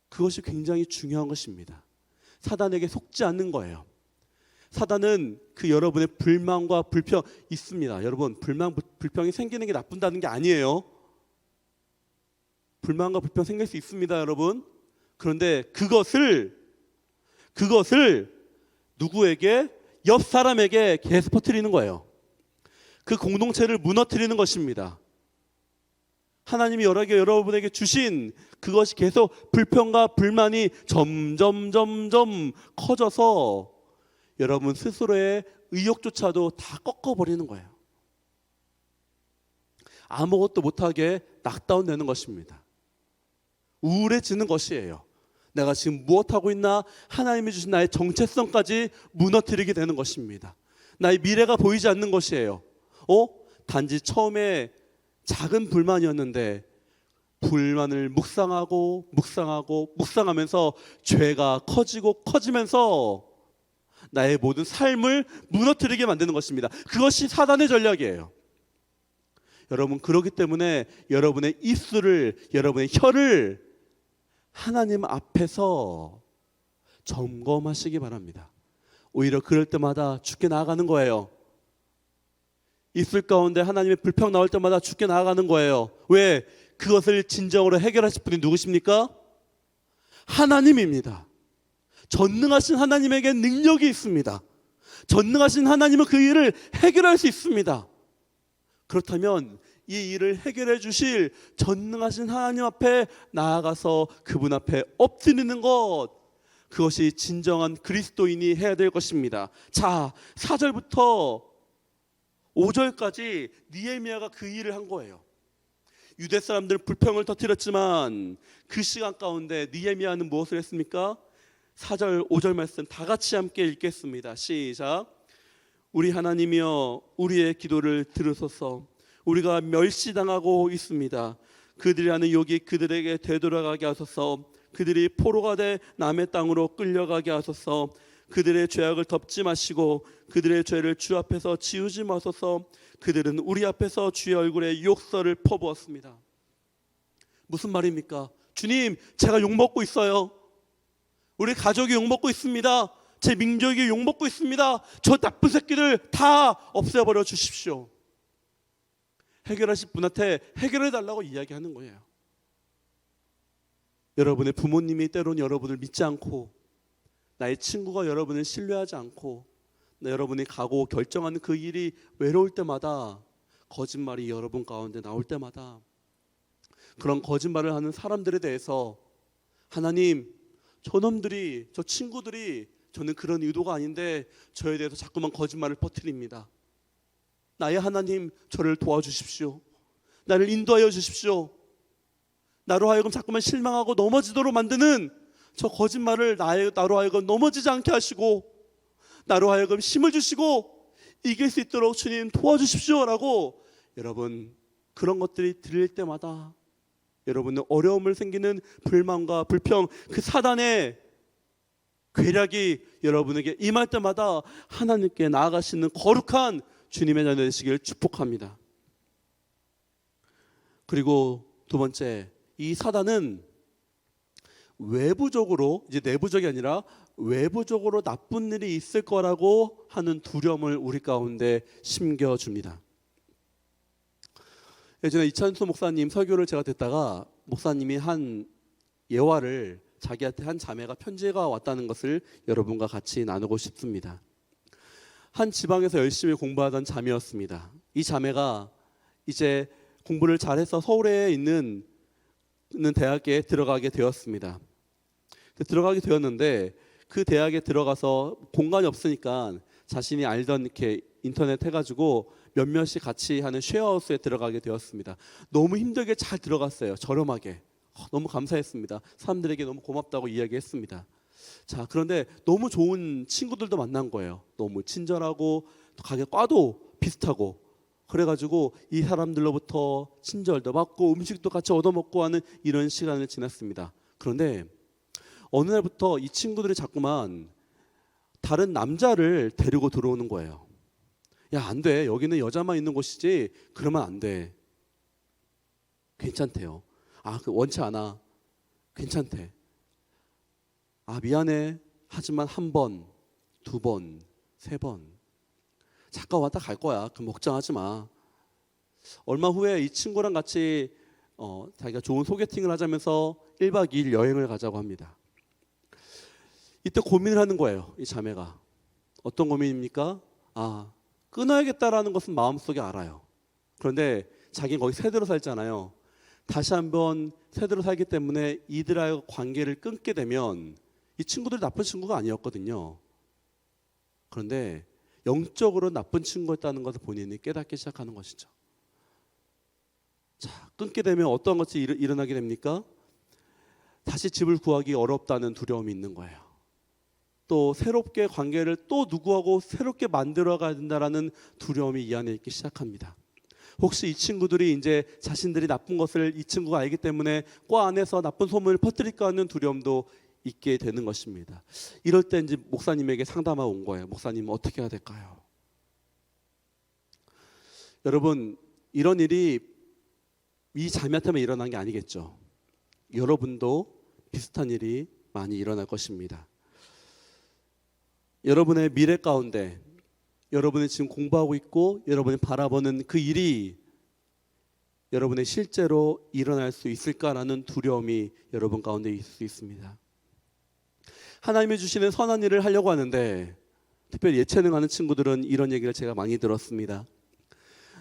그것이 굉장히 중요한 것입니다. 사단에게 속지 않는 거예요. 사단은 그 여러분의 불만과 불평 있습니다. 여러분, 불평이 생기는 게 나쁜다는 게 아니에요. 불만과 불평 생길 수 있습니다, 여러분. 그런데 그것을 누구에게? 옆 사람에게 계속 퍼뜨리는 거예요. 그 공동체를 무너뜨리는 것입니다. 하나님이 여러분에게 주신 그것이 계속 불평과 불만이 점점 커져서 여러분 스스로의 의욕조차도 다 꺾어버리는 거예요. 아무것도 못하게 낙다운되는 것입니다. 우울해지는 것이에요. 내가 지금 무엇하고 있나? 하나님이 주신 나의 정체성까지 무너뜨리게 되는 것입니다. 나의 미래가 보이지 않는 것이에요. 단지 처음에 작은 불만이었는데 불만을 묵상하면서 죄가 커지면서 나의 모든 삶을 무너뜨리게 만드는 것입니다. 그것이 사단의 전략이에요. 여러분, 그렇기 때문에 여러분의 입술을, 여러분의 혀를 하나님 앞에서 점검하시기 바랍니다. 오히려 그럴 때마다 주께 나아가는 거예요. 입술 가운데 하나님의 불평 나올 때마다 주께 나아가는 거예요. 왜? 그것을 진정으로 해결하실 분이 누구십니까? 하나님입니다. 전능하신 하나님에게 능력이 있습니다. 전능하신 하나님은 그 일을 해결할 수 있습니다. 그렇다면 이 일을 해결해 주실 전능하신 하나님 앞에 나아가서 그분 앞에 엎드리는 것, 그것이 진정한 그리스도인이 해야 될 것입니다. 자, 4절부터 5절까지 느헤미야가 그 일을 한 거예요. 유대 사람들은 불평을 터뜨렸지만 그 시간 가운데 느헤미야는 무엇을 했습니까? 4절 5절 말씀 다 같이 함께 읽겠습니다. 시작. 우리 하나님이여, 우리의 기도를 들으소서. 우리가 멸시당하고 있습니다. 그들이 하는 욕이 그들에게 되돌아가게 하소서. 그들이 포로가 돼 남의 땅으로 끌려가게 하소서. 그들의 죄악을 덮지 마시고 그들의 죄를 주 앞에서 지우지 마소서. 그들은 우리 앞에서 주의 얼굴에 욕설을 퍼부었습니다. 무슨 말입니까? 주님, 제가 욕먹고 있어요. 우리 가족이 욕먹고 있습니다. 제 민족이 욕먹고 있습니다. 저 나쁜 새끼들 다 없애버려 주십시오. 해결하실 분한테 해결해달라고 이야기하는 거예요. 여러분의 부모님이 때로는 여러분을 믿지 않고, 나의 친구가 여러분을 신뢰하지 않고, 여러분이 가고 결정하는 그 일이 외로울 때마다, 거짓말이 여러분 가운데 나올 때마다 그런 거짓말을 하는 사람들에 대해서 하나님, 저놈들이, 저 친구들이 저는 그런 의도가 아닌데 저에 대해서 자꾸만 거짓말을 퍼뜨립니다. 나의 하나님, 저를 도와주십시오. 나를 인도하여 주십시오. 나로 하여금 자꾸만 실망하고 넘어지도록 만드는 저 거짓말을 나로 하여금 넘어지지 않게 하시고, 나로 하여금 힘을 주시고 이길 수 있도록 주님 도와주십시오라고, 여러분 그런 것들이 들릴 때마다 여러분은 어려움을 생기는 불만과 불평, 그 사단의 괴략이 여러분에게 임할 때마다 하나님께 나아가시는 거룩한 주님의 자녀 되시길 축복합니다. 그리고 두 번째, 이 사단은 외부적으로, 이제 내부적이 아니라 외부적으로 나쁜 일이 있을 거라고 하는 두려움을 우리 가운데 심겨줍니다. 예전에 이찬수 목사님 설교를 제가 듣다가 목사님이 한 예화를, 자기한테 한 자매가 편지가 왔다는 것을 여러분과 같이 나누고 싶습니다. 한 지방에서 열심히 공부하던 자매였습니다. 이 자매가 이제 공부를 잘해서 서울에 있는 대학에 들어가게 되었습니다. 들어가게 되었는데 그 대학에 들어가서 공간이 없으니까 자신이 알던 이렇게 인터넷 해가지고 몇몇이 같이 하는 쉐어하우스에 들어가게 되었습니다. 너무 힘들게 잘 들어갔어요. 저렴하게. 너무 감사했습니다. 사람들에게 너무 고맙다고 이야기했습니다. 자, 그런데 너무 좋은 친구들도 만난 거예요. 너무 친절하고 과도 비슷하고, 그래가지고 이 사람들로부터 친절도 받고 음식도 같이 얻어먹고 하는 이런 시간을 지냈습니다. 그런데 어느 날부터 이 친구들이 자꾸만 다른 남자를 데리고 들어오는 거예요. 야, 안 돼. 여기는 여자만 있는 곳이지. 그러면 안 돼. 괜찮대요. 아, 원치 않아. 괜찮대. 아, 미안해. 하지만 한 번, 두 번, 세 번. 잠깐 왔다 갈 거야. 그럼 걱정하지 마. 얼마 후에 이 친구랑 같이 자기가 좋은 소개팅을 하자면서 1박 2일 여행을 가자고 합니다. 이때 고민을 하는 거예요. 이 자매가. 어떤 고민입니까? 아, 끊어야겠다라는 것은 마음속에 알아요. 그런데 자기는 거기 세대로 살잖아요. 다시 한번 세대로 살기 때문에 이들하고 관계를 끊게 되면 이 친구들이 나쁜 친구가 아니었거든요. 그런데 영적으로 나쁜 친구였다는 것을 본인이 깨닫기 시작하는 것이죠. 자, 끊게 되면 어떤 것이 일어나게 됩니까? 다시 집을 구하기 어렵다는 두려움이 있는 거예요. 또 새롭게 관계를 또 누구하고 새롭게 만들어가야 된다라는 두려움이 이 안에 있기 시작합니다. 혹시 이 친구들이 이제 자신들이 나쁜 것을 이 친구가 알기 때문에 과 안에서 나쁜 소문을 퍼뜨릴까 하는 두려움도 있게 되는 것입니다. 이럴 때 이제 목사님에게 상담하고 온 거예요. 목사님, 어떻게 해야 될까요? 여러분, 이런 일이 이 자매한테만 일어난 게 아니겠죠. 여러분도 비슷한 일이 많이 일어날 것입니다. 여러분의 미래 가운데, 여러분이 지금 공부하고 있고 여러분이 바라보는 그 일이 여러분의 실제로 일어날 수 있을까라는 두려움이 여러분 가운데 있을 수 있습니다. 하나님이 주시는 선한 일을 하려고 하는데, 특별히 예체능하는 친구들은 이런 얘기를 제가 많이 들었습니다.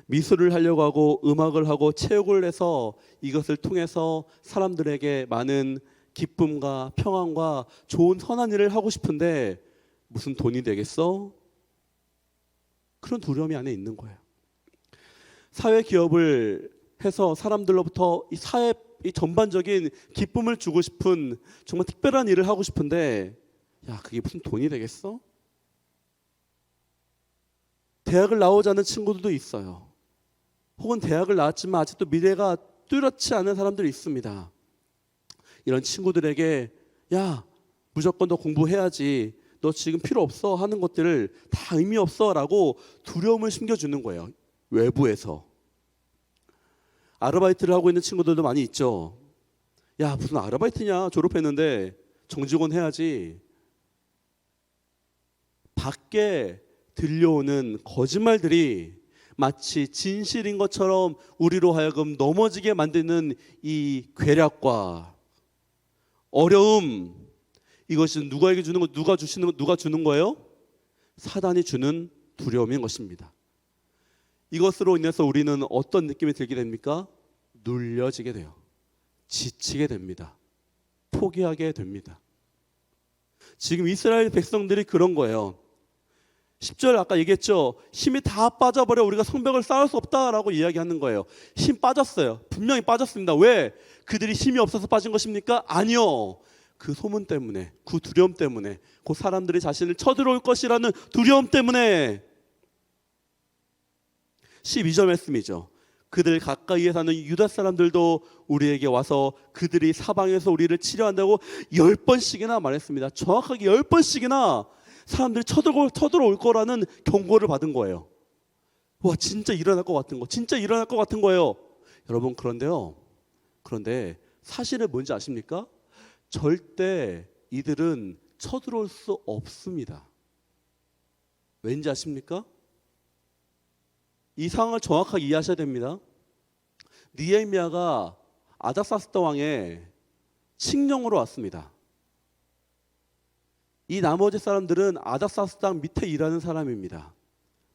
미술을 하려고 하고 음악을 하고 체육을 해서 이것을 통해서 사람들에게 많은 기쁨과 평안과 좋은 선한 일을 하고 싶은데 무슨 돈이 되겠어? 그런 두려움이 안에 있는 거예요. 사회 기업을 해서 사람들로부터 이 사회 이 전반적인 기쁨을 주고 싶은 정말 특별한 일을 하고 싶은데, 야, 그게 무슨 돈이 되겠어? 대학을 나오자는 친구들도 있어요. 혹은 대학을 나왔지만 아직도 미래가 뚜렷지 않은 사람들이 있습니다. 이런 친구들에게 야, 무조건 너 공부해야지, 너 지금 필요 없어 하는 것들을 다 의미 없어 라고 두려움을 심겨주는 거예요. 외부에서. 아르바이트를 하고 있는 친구들도 많이 있죠. 야, 무슨 아르바이트냐, 졸업했는데 정직원 해야지. 밖에 들려오는 거짓말들이 마치 진실인 것처럼 우리로 하여금 넘어지게 만드는 이 괴략과 어려움, 이것은 누구에게 주는 거, 누가 주는 거예요? 사단이 주는 두려움인 것입니다. 이것으로 인해서 우리는 어떤 느낌이 들게 됩니까? 눌려지게 돼요. 지치게 됩니다. 포기하게 됩니다. 지금 이스라엘 백성들이 그런 거예요. 10절 아까 얘기했죠. 힘이 다 빠져버려 우리가 성벽을 쌓을 수 없다라고 이야기하는 거예요. 힘 빠졌어요. 분명히 빠졌습니다. 왜? 그들이 힘이 없어서 빠진 것입니까? 아니요. 그 소문 때문에, 그 두려움 때문에, 그 사람들이 자신을 쳐들어올 것이라는 두려움 때문에. 12절 말씀이죠. 그들 가까이에 사는 유다 사람들도 우리에게 와서 그들이 사방에서 우리를 치려한다고 10번씩이나 말했습니다. 정확하게 10번씩이나 사람들이 쳐들어올 거라는 경고를 받은 거예요. 와, 진짜 일어날 것 같은 거, 진짜 일어날 것 같은 거예요. 여러분, 그런데 사실은 뭔지 아십니까? 절대 이들은 쳐들어올 수 없습니다. 왠지 아십니까? 이 상황을 정확하게 이해하셔야 됩니다. 느헤미야가 아닥사스다 왕의 칙령으로 왔습니다. 이 나머지 사람들은 아닥사스다 왕 밑에 일하는 사람입니다.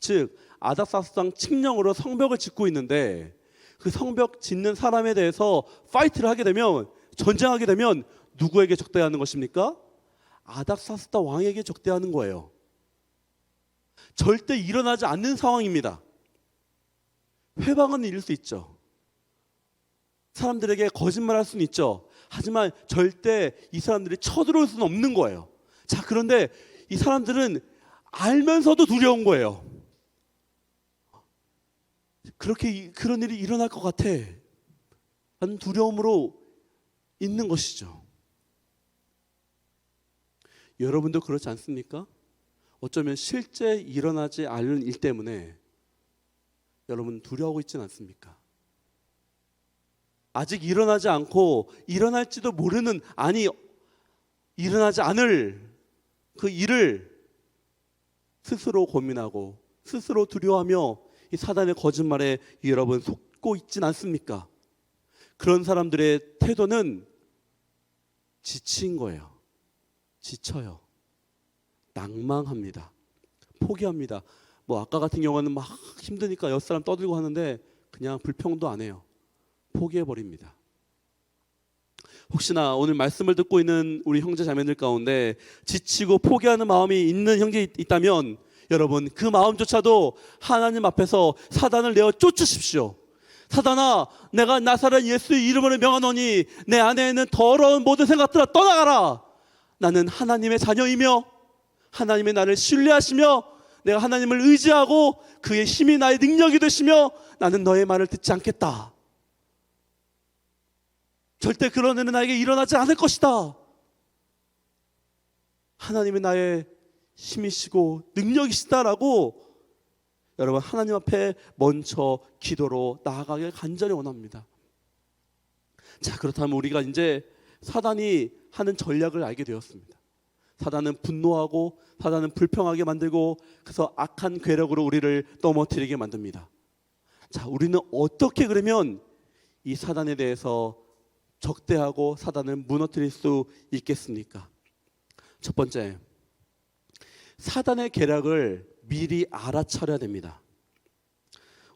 즉 아닥사스다 왕 칙령으로 성벽을 짓고 있는데, 그 성벽 짓는 사람에 대해서 파이트를 하게 되면, 전쟁하게 되면 누구에게 적대하는 것입니까? 아닥사스다 왕에게 적대하는 거예요. 절대 일어나지 않는 상황입니다. 회방은 이룰 수 있죠. 사람들에게 거짓말할 수는 있죠. 하지만 절대 이 사람들이 쳐들어올 수는 없는 거예요. 자, 그런데 이 사람들은 알면서도 두려운 거예요. 그런 일이 일어날 것 같아 라는 두려움으로 있는 것이죠. 여러분도 그렇지 않습니까? 어쩌면 실제 일어나지 않은 일 때문에 여러분 두려워하고 있지는 않습니까? 아직 일어나지 않고 일어날지도 모르는, 아니 일어나지 않을 그 일을 스스로 고민하고 스스로 두려워하며 이 사단의 거짓말에 여러분 속고 있진 않습니까? 그런 사람들의 태도는 지친 거예요. 지쳐요. 낭망합니다. 포기합니다. 뭐 아까 같은 경우는 막 힘드니까 옆 사람 떠들고 하는데 그냥 불평도 안 해요. 포기해버립니다. 혹시나 오늘 말씀을 듣고 있는 우리 형제 자매들 가운데 지치고 포기하는 마음이 있는 형제 있다면 여러분, 그 마음조차도 하나님 앞에서 사단을 내어 쫓으십시오. 사단아, 내가 나사렛 예수의 이름으로 명하노니 내 안에 있는 더러운 모든 생각들아 떠나가라. 나는 하나님의 자녀이며 하나님의 나를 신뢰하시며 내가 하나님을 의지하고 그의 힘이 나의 능력이 되시며 나는 너의 말을 듣지 않겠다. 절대 그런 일은 나에게 일어나지 않을 것이다. 하나님이 나의 힘이시고 능력이시다라고 여러분 하나님 앞에 먼저 기도로 나아가길 간절히 원합니다. 자, 그렇다면 우리가 이제 사단이 하는 전략을 알게 되었습니다. 사단은 분노하고 사단은 불평하게 만들고 그래서 악한 괴력으로 우리를 넘어뜨리게 만듭니다. 자, 우리는 어떻게 그러면 이 사단에 대해서 적대하고 사단을 무너뜨릴 수 있겠습니까? 첫 번째, 사단의 계략을 미리 알아차려야 됩니다.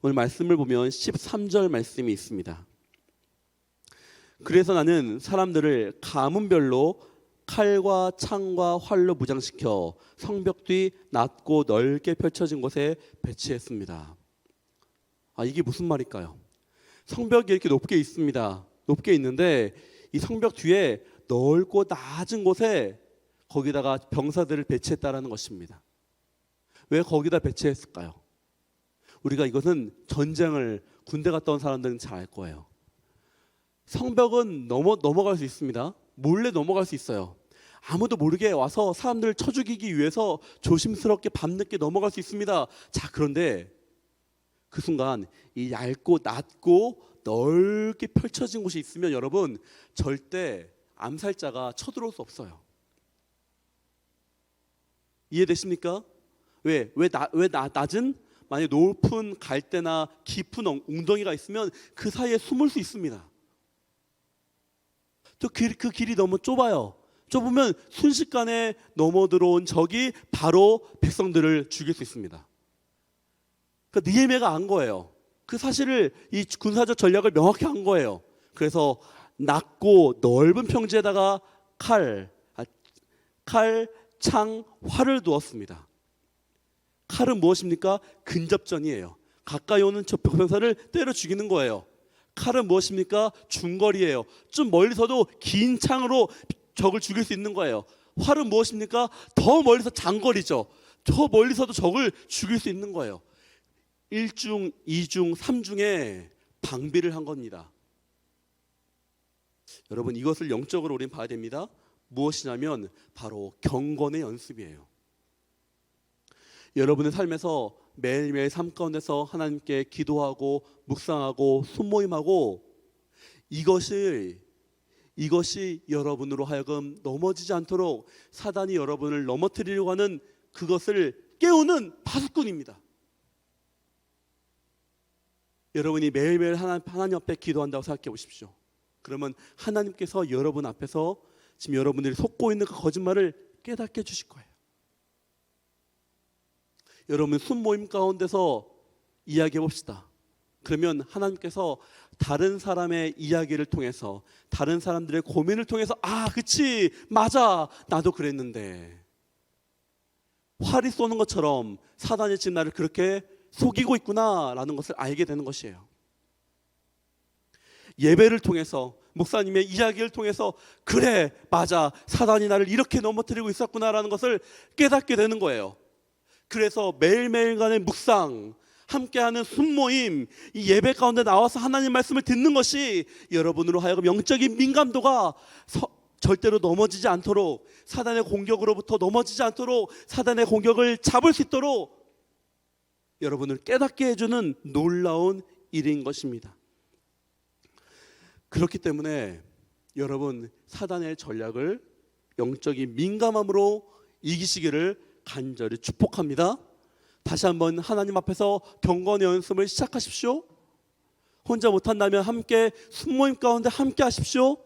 오늘 말씀을 보면 13절 말씀이 있습니다. 그래서 나는 사람들을 가문별로 칼과 창과 활로 무장시켜 성벽 뒤 낮고 넓게 펼쳐진 곳에 배치했습니다. 이게 무슨 말일까요? 성벽이 이렇게 높게 있습니다. 높게 있는데 이 성벽 뒤에 넓고 낮은 곳에 거기다가 병사들을 배치했다라는 것입니다. 왜 거기다 배치했을까요? 우리가 이것은 전쟁을 군대 갔다 온 사람들은 잘 알 거예요. 성벽은 넘어갈 수 있습니다. 몰래 넘어갈 수 있어요. 아무도 모르게 와서 사람들을 쳐 죽이기 위해서 조심스럽게 밤늦게 넘어갈 수 있습니다. 자, 그런데 그 순간 이 얇고 낮고 넓게 펼쳐진 곳이 있으면 여러분 절대 암살자가 쳐들어올 수 없어요. 이해되십니까? 왜 낮은 만약에 높은 갈대나 깊은 웅덩이가 있으면 그 사이에 숨을 수 있습니다. 또 그 길이 너무 좁아요. 좁으면 순식간에 넘어 들어온 적이 바로 백성들을 죽일 수 있습니다. 그러니까 느헤미야가 안 거예요. 그 사실을 이 군사적 전략을 명확히 한 거예요. 그래서 낮고 넓은 평지에다가 칼, 창, 활을 두었습니다. 칼은 무엇입니까? 근접전이에요. 가까이 오는 저 병사를 때려 죽이는 거예요. 칼은 무엇입니까? 중거리예요. 좀 멀리서도 긴 창으로 적을 죽일 수 있는 거예요. 활은 무엇입니까? 더 멀리서 장거리죠. 더 멀리서도 적을 죽일 수 있는 거예요. 1중, 2중, 3중에 방비를 한 겁니다. 여러분, 이것을 영적으로 우리는 봐야 됩니다. 무엇이냐면 바로 경건의 연습이에요. 여러분의 삶에서 매일매일 삶 가운데서 하나님께 기도하고 묵상하고 순모임하고 이것이 여러분으로 하여금 넘어지지 않도록 사단이 여러분을 넘어뜨리려고 하는 그것을 깨우는 파수꾼입니다. 여러분이 매일매일 하나님 앞에 기도한다고 생각해 보십시오. 그러면 하나님께서 여러분 앞에서 지금 여러분들이 속고 있는 그 거짓말을 깨닫게 해주실 거예요. 여러분 순모임 가운데서 이야기해 봅시다. 그러면 하나님께서 다른 사람의 이야기를 통해서, 다른 사람들의 고민을 통해서, 아, 그치, 맞아, 나도 그랬는데, 활이 쏘는 것처럼 사단이 지금 나를 그렇게 속이고 있구나라는 것을 알게 되는 것이에요. 예배를 통해서, 목사님의 이야기를 통해서, 그래, 맞아, 사단이 나를 이렇게 넘어뜨리고 있었구나라는 것을 깨닫게 되는 거예요. 그래서 매일매일간의 묵상, 함께하는 순모임, 이 예배 가운데 나와서 하나님 말씀을 듣는 것이 여러분으로 하여금 영적인 민감도가 절대로 넘어지지 않도록, 사단의 공격으로부터 넘어지지 않도록, 사단의 공격을 잡을 수 있도록 여러분을 깨닫게 해주는 놀라운 일인 것입니다. 그렇기 때문에 여러분, 사단의 전략을 영적인 민감함으로 이기시기를 간절히 축복합니다. 다시 한번 하나님 앞에서 경건의 연습을 시작하십시오. 혼자 못한다면 함께 순모임 가운데 함께 하십시오.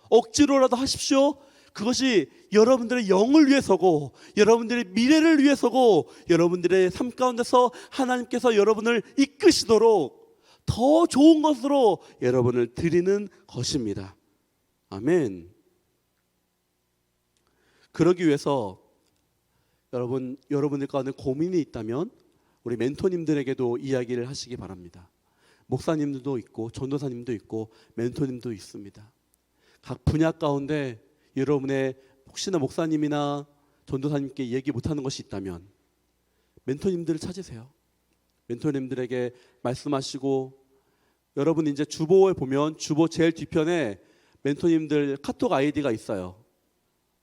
억지로라도 하십시오. 그것이 여러분들의 영을 위해서고, 여러분들의 미래를 위해서고, 여러분들의 삶 가운데서 하나님께서 여러분을 이끄시도록 더 좋은 것으로 여러분을 드리는 것입니다. 아멘. 그러기 위해서 여러분들 가운데 고민이 있다면 우리 멘토님들에게도 이야기를 하시기 바랍니다. 목사님들도 있고 전도사님도 있고 멘토님도 있습니다. 각 분야 가운데 여러분의 혹시나 목사님이나 전도사님께 얘기 못하는 것이 있다면 멘토님들을 찾으세요. 멘토님들에게 말씀하시고, 여러분 이제 주보에 보면 주보 제일 뒤편에 멘토님들 카톡 아이디가 있어요.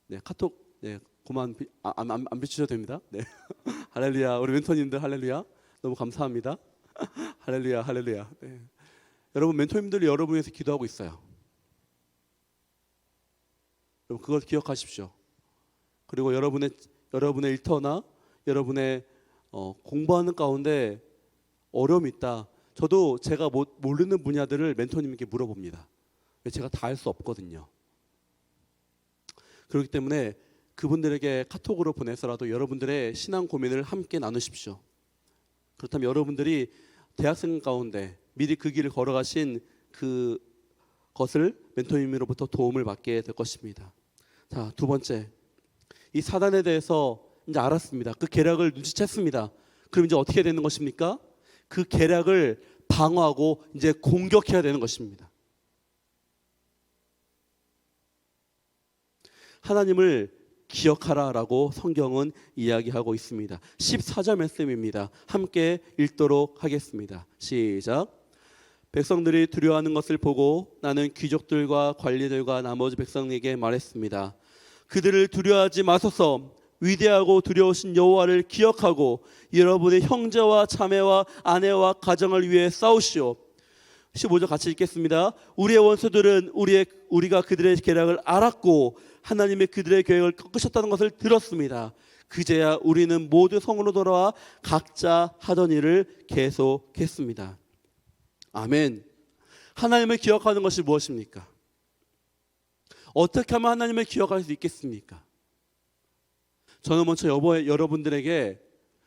네, 카톡, 네, 그만 안 비추셔도 됩니다. 네. 할렐루야. 우리 멘토님들 할렐루야. 너무 감사합니다. 할렐루야, 할렐루야. 네. 여러분, 멘토님들이 여러분 위해서 기도하고 있어요. 여러분, 그걸 기억하십시오. 그리고 여러분의 일터나 여러분의 공부하는 가운데 어려움이 있다. 저도 제가 모르는 분야들을 멘토님께 물어봅니다. 제가 다 할 수 없거든요. 그렇기 때문에 그분들에게 카톡으로 보내서라도 여러분들의 신앙 고민을 함께 나누십시오. 그렇다면 여러분들이 대학생 가운데 미리 그 길을 걸어가신 그것을 멘토님으로부터 도움을 받게 될 것입니다. 자, 두 번째, 이 사단에 대해서 이제 알았습니다. 그 계략을 눈치챘습니다. 그럼 이제 어떻게 되는 것입니까? 그 계략을 방어하고 이제 공격해야 되는 것입니다. 하나님을 기억하라라고 성경은 이야기하고 있습니다. 14절 말씀입니다. 함께 읽도록 하겠습니다. 시작. 백성들이 두려워하는 것을 보고 나는 귀족들과 관리들과 나머지 백성에게 말했습니다. 그들을 두려워하지 마소서. 위대하고 두려우신 여호와를 기억하고 여러분의 형제와 자매와 아내와 가정을 위해 싸우시오. 15절 같이 읽겠습니다. 우리의 원수들은 우리가 그들의 계략을 알았고 하나님의 그들의 계획을 꺾으셨다는 것을 들었습니다. 그제야 우리는 모두 성으로 돌아와 각자 하던 일을 계속했습니다. 아멘. 하나님을 기억하는 것이 무엇입니까? 어떻게 하면 하나님을 기억할 수 있겠습니까? 저는 먼저 여러분들에게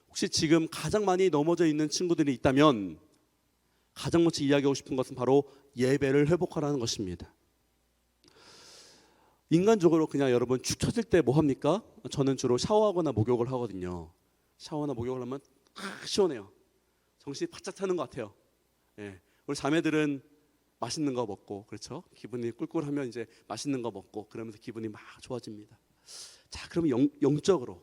혹시 지금 가장 많이 넘어져 있는 친구들이 있다면 가장 먼저 이야기하고 싶은 것은 바로 예배를 회복하라는 것입니다. 인간적으로 그냥 여러분 축 처질 때 뭐 합니까? 저는 주로 샤워하거나 목욕을 하거든요. 샤워나 목욕을 하면 시원해요. 정신이 바짝 차는 것 같아요. 예. 우리 자매들은 맛있는 거 먹고, 그렇죠? 기분이 꿀꿀하면 이제 맛있는 거 먹고 그러면서 기분이 막 좋아집니다. 자, 그러면 영적으로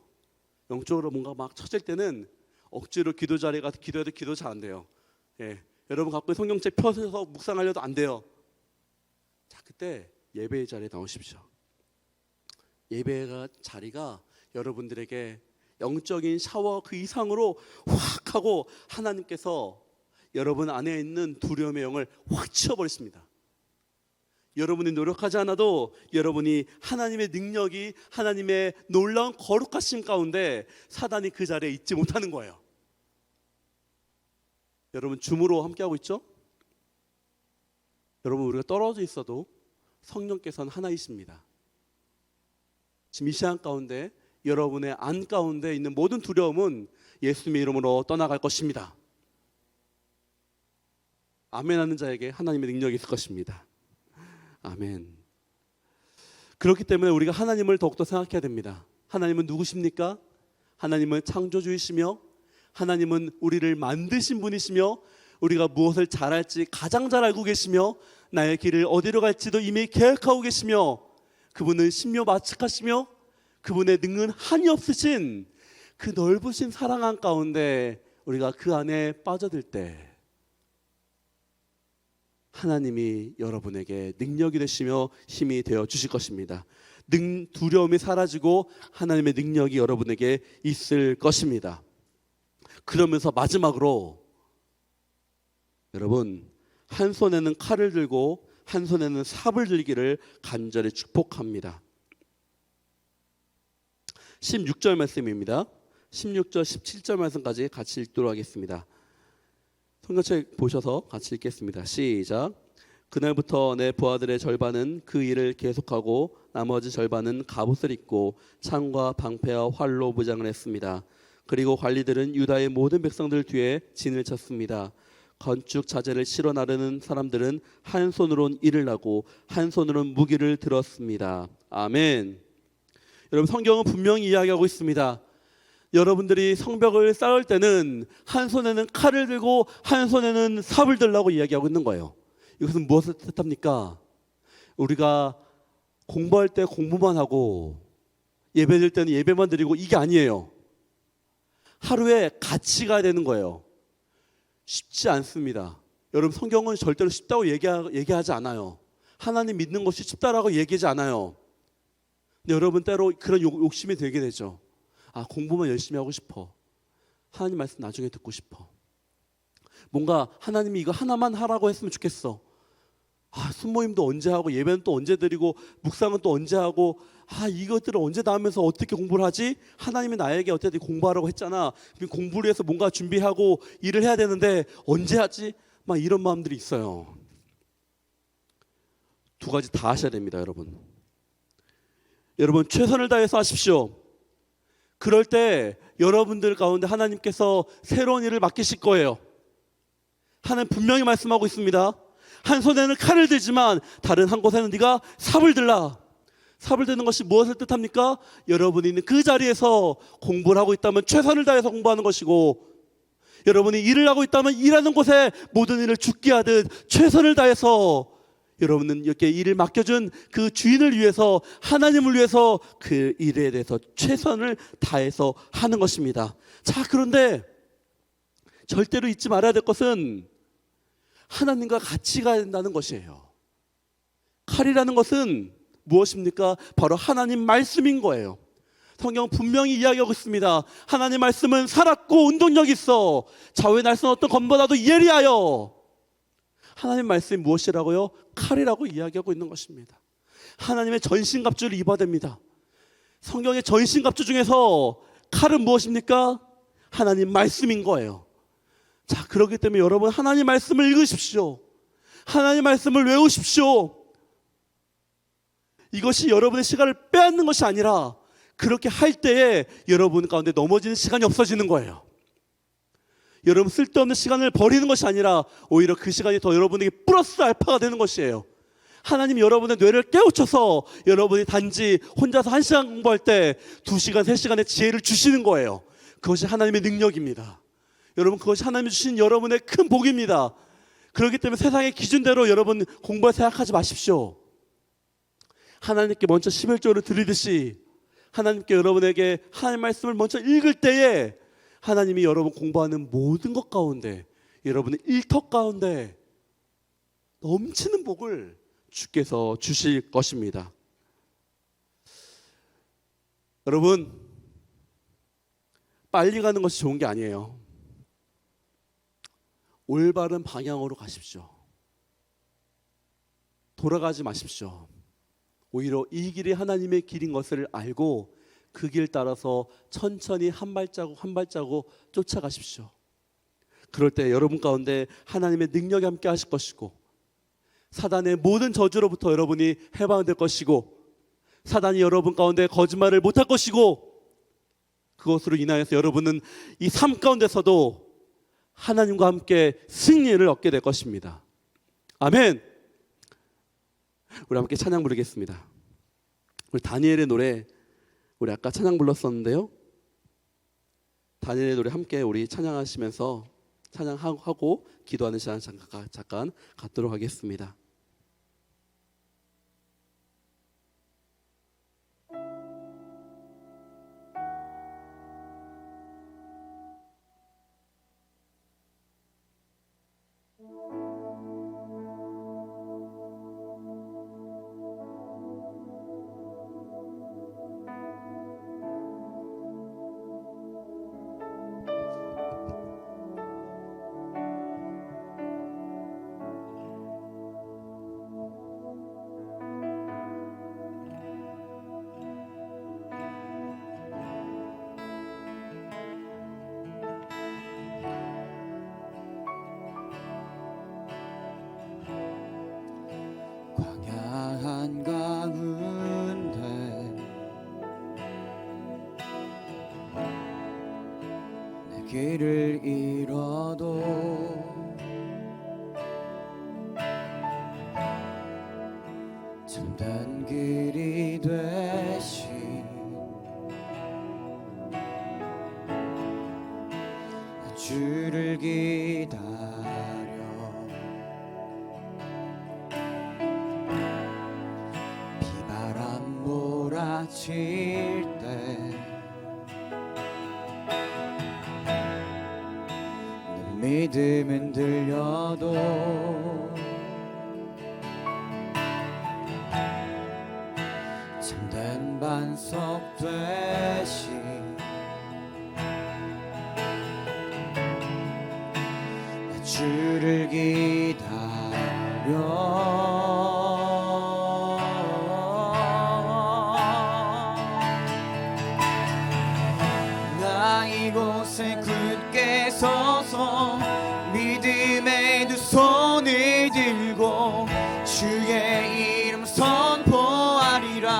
뭔가 막 처질 때는 억지로 기도 자리에 가서 기도해도 기도 잘 안 돼요. 예. 여러분 갖고 성경책 펴서 묵상하려도 안 돼요. 자, 그때 예배의 자리에 나오십시오. 예배가 자리가 여러분들에게 영적인 샤워 그 이상으로 확 하고 하나님께서 여러분 안에 있는 두려움의 영을 확 치워버리십니다. 여러분이 노력하지 않아도 여러분이 하나님의 능력이, 하나님의 놀라운 거룩하심 가운데 사단이 그 자리에 있지 못하는 거예요. 여러분 줌으로 함께하고 있죠? 여러분 우리가 떨어져 있어도 성령께서는 하나이십니다. 지금 이 시간 가운데 여러분의 안 가운데 있는 모든 두려움은 예수님의 이름으로 떠나갈 것입니다. 아멘하는 자에게 하나님의 능력이 있을 것입니다. 아멘. 그렇기 때문에 우리가 하나님을 더욱더 생각해야 됩니다. 하나님은 누구십니까? 하나님은 창조주이시며 하나님은 우리를 만드신 분이시며 우리가 무엇을 잘할지 가장 잘 알고 계시며 나의 길을 어디로 갈지도 이미 계획하고 계시며 그분은 신묘마측하시며 그분의 능은 한이 없으신 그 넓으신 사랑한 가운데 우리가 그 안에 빠져들 때 하나님이 여러분에게 능력이 되시며 힘이 되어 주실 것입니다. 두려움이 사라지고 하나님의 능력이 여러분에게 있을 것입니다. 그러면서 마지막으로 여러분 한 손에는 칼을 들고 한 손에는 삽을 들기를 간절히 축복합니다. 16절 말씀입니다. 16절 17절 말씀까지 같이 읽도록 하겠습니다. 성경책 보셔서 같이 읽겠습니다. 시작. 그날부터 내 부하들의 절반은 그 일을 계속하고 나머지 절반은 갑옷을 입고 창과 방패와 활로 무장을 했습니다. 그리고 관리들은 유다의 모든 백성들 뒤에 진을 쳤습니다. 건축 자재를 실어 나르는 사람들은 한 손으로는 일을 하고 한 손으로는 무기를 들었습니다. 아멘. 여러분 성경은 분명히 이야기하고 있습니다. 여러분들이 성벽을 쌓을 때는 한 손에는 칼을 들고 한 손에는 삽을 들라고 이야기하고 있는 거예요. 이것은 무엇을 뜻합니까? 우리가 공부할 때 공부만 하고 예배 드릴 때는 예배만 드리고 이게 아니에요. 하루에 같이 가야 되는 거예요. 쉽지 않습니다. 여러분 성경은 절대로 쉽다고 얘기하지 않아요. 하나님 믿는 것이 쉽다라고 얘기하지 않아요. 근데 여러분 때로 그런 욕심이 되게 되죠. 아, 공부만 열심히 하고 싶어. 하나님 말씀 나중에 듣고 싶어. 뭔가 하나님이 이거 하나만 하라고 했으면 좋겠어. 아, 순모임도 언제 하고 예배는 또 언제 드리고 묵상은 또 언제 하고 아, 이것들을 언제 다 하면서 어떻게 공부를 하지? 하나님이 나에게 어쨌든 공부하라고 했잖아. 공부를 해서 뭔가 준비하고 일을 해야 되는데 언제 하지? 막 이런 마음들이 있어요. 두 가지 다 하셔야 됩니다, 여러분. 여러분 최선을 다해서 하십시오. 그럴 때 여러분들 가운데 하나님께서 새로운 일을 맡기실 거예요. 하나님 분명히 말씀하고 있습니다. 한 손에는 칼을 들지만 다른 한 곳에는 네가 삽을 들라. 삽을 드는 것이 무엇을 뜻합니까? 여러분이 있는 그 자리에서 공부를 하고 있다면 최선을 다해서 공부하는 것이고 여러분이 일을 하고 있다면 일하는 곳에 모든 일을 죽게 하듯 최선을 다해서 여러분은 이렇게 일을 맡겨준 그 주인을 위해서 하나님을 위해서 그 일에 대해서 최선을 다해서 하는 것입니다. 자, 그런데 절대로 잊지 말아야 될 것은 하나님과 같이 가야 된다는 것이에요. 칼이라는 것은 무엇입니까? 바로 하나님 말씀인 거예요. 성경 분명히 이야기하고 있습니다. 하나님 말씀은 살았고 운동력이 있어 좌우의 날선 어떤 검보다도 예리하여. 하나님 말씀이 무엇이라고요? 칼이라고 이야기하고 있는 것입니다. 하나님의 전신갑주를 입어야 됩니다. 성경의 전신갑주 중에서 칼은 무엇입니까? 하나님 말씀인 거예요. 자, 그렇기 때문에 여러분 하나님 말씀을 읽으십시오. 하나님 말씀을 외우십시오. 이것이 여러분의 시간을 빼앗는 것이 아니라 그렇게 할 때에 여러분 가운데 넘어지는 시간이 없어지는 거예요. 여러분 쓸데없는 시간을 버리는 것이 아니라 오히려 그 시간이 더 여러분에게 플러스 알파가 되는 것이에요. 하나님이 여러분의 뇌를 깨우쳐서 여러분이 단지 혼자서 1시간 공부할 때 2시간, 3시간의 지혜를 주시는 거예요. 그것이 하나님의 능력입니다. 여러분 그것이 하나님이 주신 여러분의 큰 복입니다. 그렇기 때문에 세상의 기준대로 여러분 공부할 생각하지 마십시오. 하나님께 먼저 11조를 드리듯이 하나님께 여러분에게 하나님 말씀을 먼저 읽을 때에 하나님이 여러분 공부하는 모든 것 가운데 여러분의 일터 가운데 넘치는 복을 주께서 주실 것입니다. 여러분 빨리 가는 것이 좋은 게 아니에요. 올바른 방향으로 가십시오. 돌아가지 마십시오. 오히려 이 길이 하나님의 길인 것을 알고 그 길 따라서 천천히 한 발자국 한 발자국 쫓아가십시오. 그럴 때 여러분 가운데 하나님의 능력이 함께 하실 것이고 사단의 모든 저주로부터 여러분이 해방될 것이고 사단이 여러분 가운데 거짓말을 못할 것이고 그것으로 인하여서 여러분은 이 삶 가운데서도 하나님과 함께 승리를 얻게 될 것입니다. 아멘. 우리 함께 찬양 부르겠습니다. 우리 다니엘의 노래, 우리 아까 찬양 불렀었는데요. 다니엘의 노래 함께 우리 찬양하시면서 찬양하고 기도하는 시간 잠깐 갖도록 하겠습니다. 광야한 가운데 내 길을 잃어도 참된 길이 되신 주를 기다려 비바람 몰아칠 때 내 믿음은 들려도 참된 반석 되신 주를 기다려 나 이곳에 굳게 서서 믿음의 두 손을 들고 주의 이름 선포하리라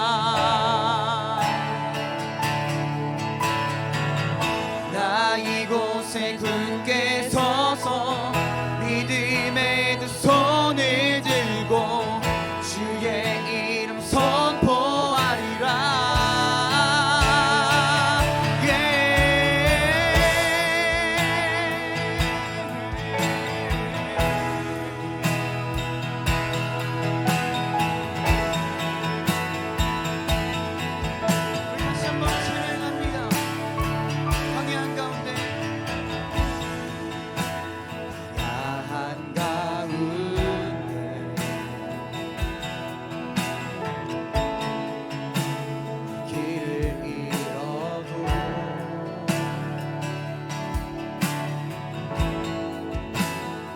나 이곳에 굳게 서서 믿음의 두 손을 들고 주의 이름 선포하리라 우리 다시 한번 찬양합니다. 광야한 가운데 야한 가운데 길을 잃어도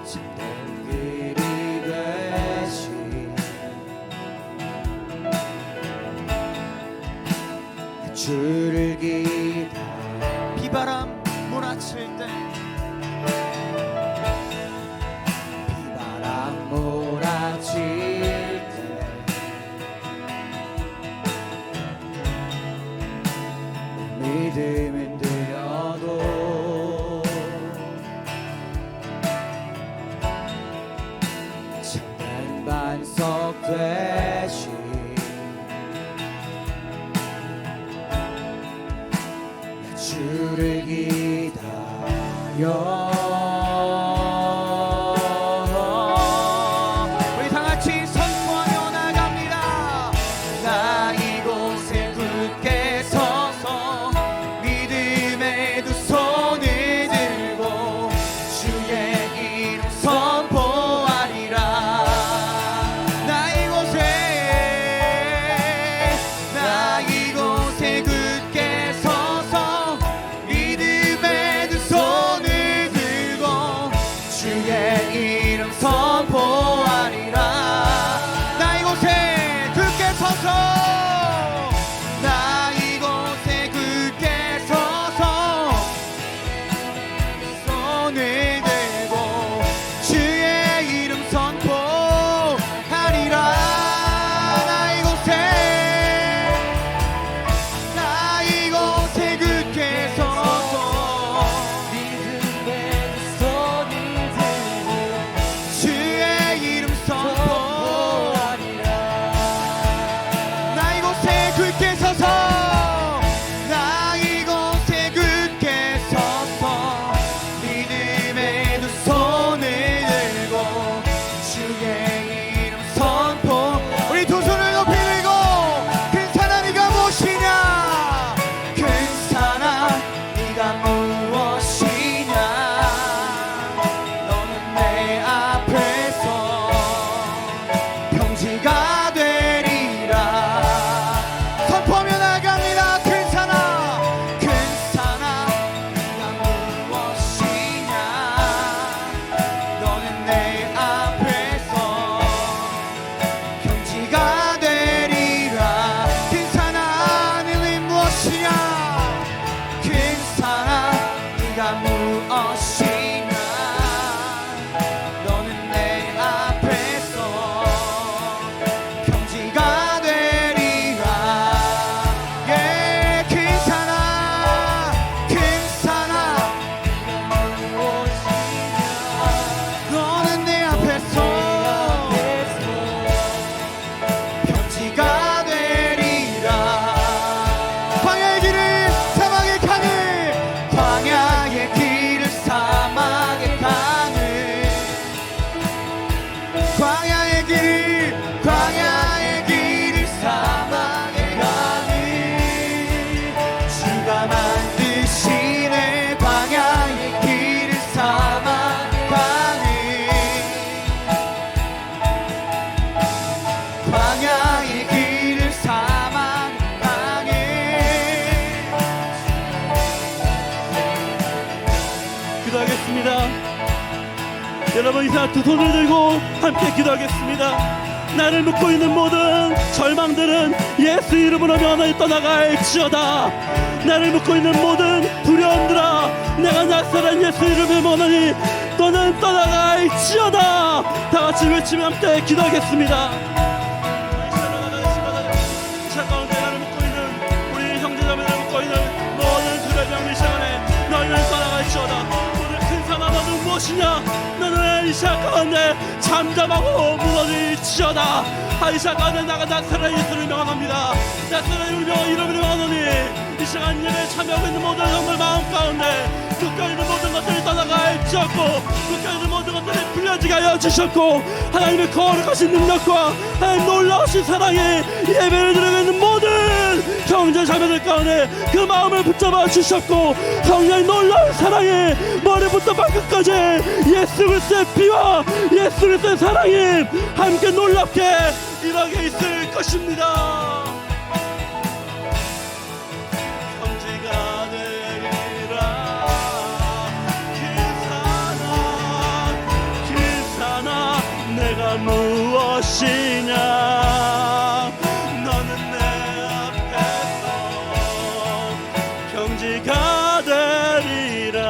참된 길이 되신 주를 기다려 비바람 몰아칠 때 비바람 몰아칠 때 믿음은 들려도 참된 반석 되신 주를 기다려 우리 다같이 선포하며 나갑니다. 나 이곳에 굳게 서서 믿음의 두 손을 들고 주의 이름 선포하리라 나 이곳에 굳게 서서 믿음의 두 손을 들고 주의 이름 선포하리라 나 이곳에 굳게 서서 나 이곳에 굳게 서서 손을 들고 주의 이름 선포하리라 나 이곳에 굳게 서서 믿음의 손을 여러분, 이사 두 손을 들고 함께 기도하겠습니다. 나를 묶고 있는 모든 절망들은 예수 이름으로 면하여 떠나갈지어다. 나를 묶고 있는 모든 두려움들아, 내가 나사란 예수 이름을 면하니 너는 떠나갈지어다. 다 같이 외치며 함께 기도하겠습니다. 자 가운데 나를 묶고 있는 우리 형제자매를 묶고 있는 모든 두려움 이 시간에 너희는 떠나갈지어다. 오늘 큰 산아, 너는 무엇이냐? 너는 이 시간 가운데 잠잠하고 무너질지어다. 이 시간 가운데 나가 나사렛 예수를 명함합니다. 나사렛 이름을 명하노니 이 시간 예배에 참여하고 있는 모든 영들 마음 가운데 국가에 있는 모든 것들이 떠나갈지었고 국가에 있는 모든 것들이 풀려지게 하여 주셨고 하나님의 거룩하신 능력과 하나님 놀라우신 사랑에 예배를 드리고 있는 모든 형제 자매들 가운데 그 마음을 붙잡아 주셨고 성령의 놀라운 사랑에 머리부터 발끝까지 예수 그리스도의 피와 예수 그리스도의 사랑이 함께 놀랍게 일하게 있을 것입니다. 형제가 되리라. 기사나 내가 무엇이냐? 너는 내 앞에서 형제가 되리라.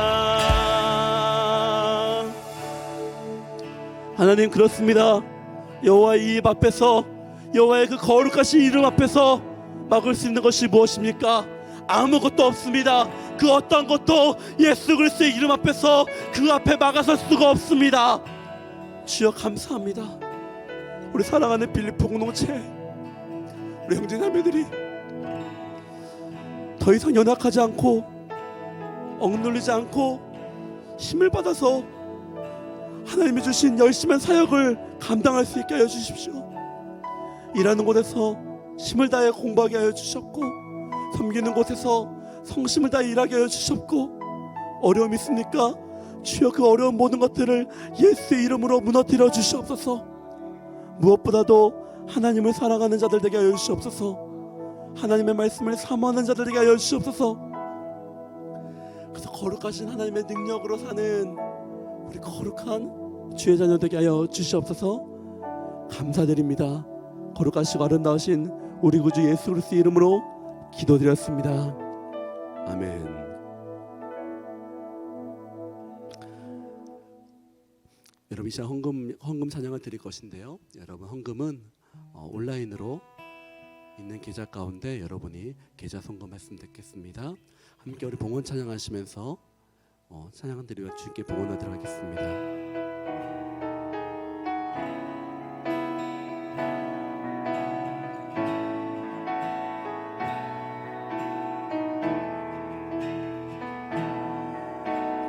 하나님, 그렇습니다. 여호와의 입 앞에서, 여호와의 그 거룩하신 이름 앞에서 막을 수 있는 것이 무엇입니까? 아무것도 없습니다. 그 어떤 것도 예수 그리스도의 이름 앞에서 그 앞에 막아설 수가 없습니다. 주여, 감사합니다. 우리 사랑하는 빌립보 공동체, 우리 형제자매들이 더 이상 연약하지 않고 억눌리지 않고 힘을 받아서 하나님이 주신 열심한 사역을 감당할 수 있게 하여 주십시오. 일하는 곳에서 힘을 다해 공부하게 하여 주셨고 섬기는 곳에서 성심을 다해 일하게 하여 주셨고 어려움이 있습니까? 주여, 그 어려운 모든 것들을 예수의 이름으로 무너뜨려 주시옵소서. 무엇보다도 하나님을 사랑하는 자들 되게 하여 주시옵소서. 하나님의 말씀을 사모하는 자들 되게 하여 주시옵소서. 그래서 거룩하신 하나님의 능력으로 사는 우리 거룩한 주의 자녀 되게 하여 주시옵소서. 감사드립니다. 거룩하시고 아름다우신 우리 구주 예수 그리스도 이름으로 기도드렸습니다. 아멘. 여러분, 이제 헌금 찬양을 드릴 것인데요. 여러분, 헌금은 온라인으로 있는 계좌 가운데 여러분이 계좌 송금했으면 좋겠습니다. 함께 우리 봉헌 찬양하시면서 찬양을 드리고 주님께 봉헌하도록 하겠습니다.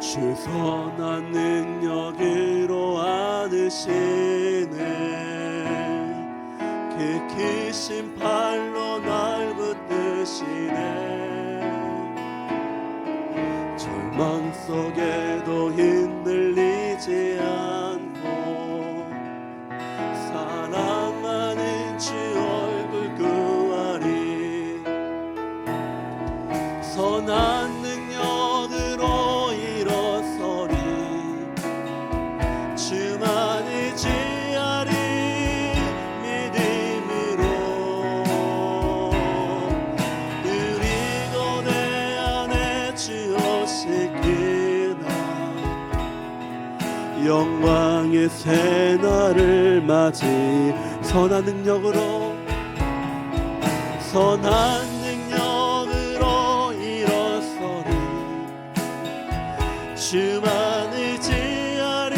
주 선한 능력으로 안으시네. 그 크신 팔로 날 붙드시네. 절망 속에도 흔들리지 않고 사랑하는 주 얼굴 구하리. 선한 능력으로 일어서리. 주만을 지하리. 믿음으로 누리고 내 안에 주 오실 그날 영광의 새날을 맞이. 선한 능력으로 일어서리. 주만을 지하리.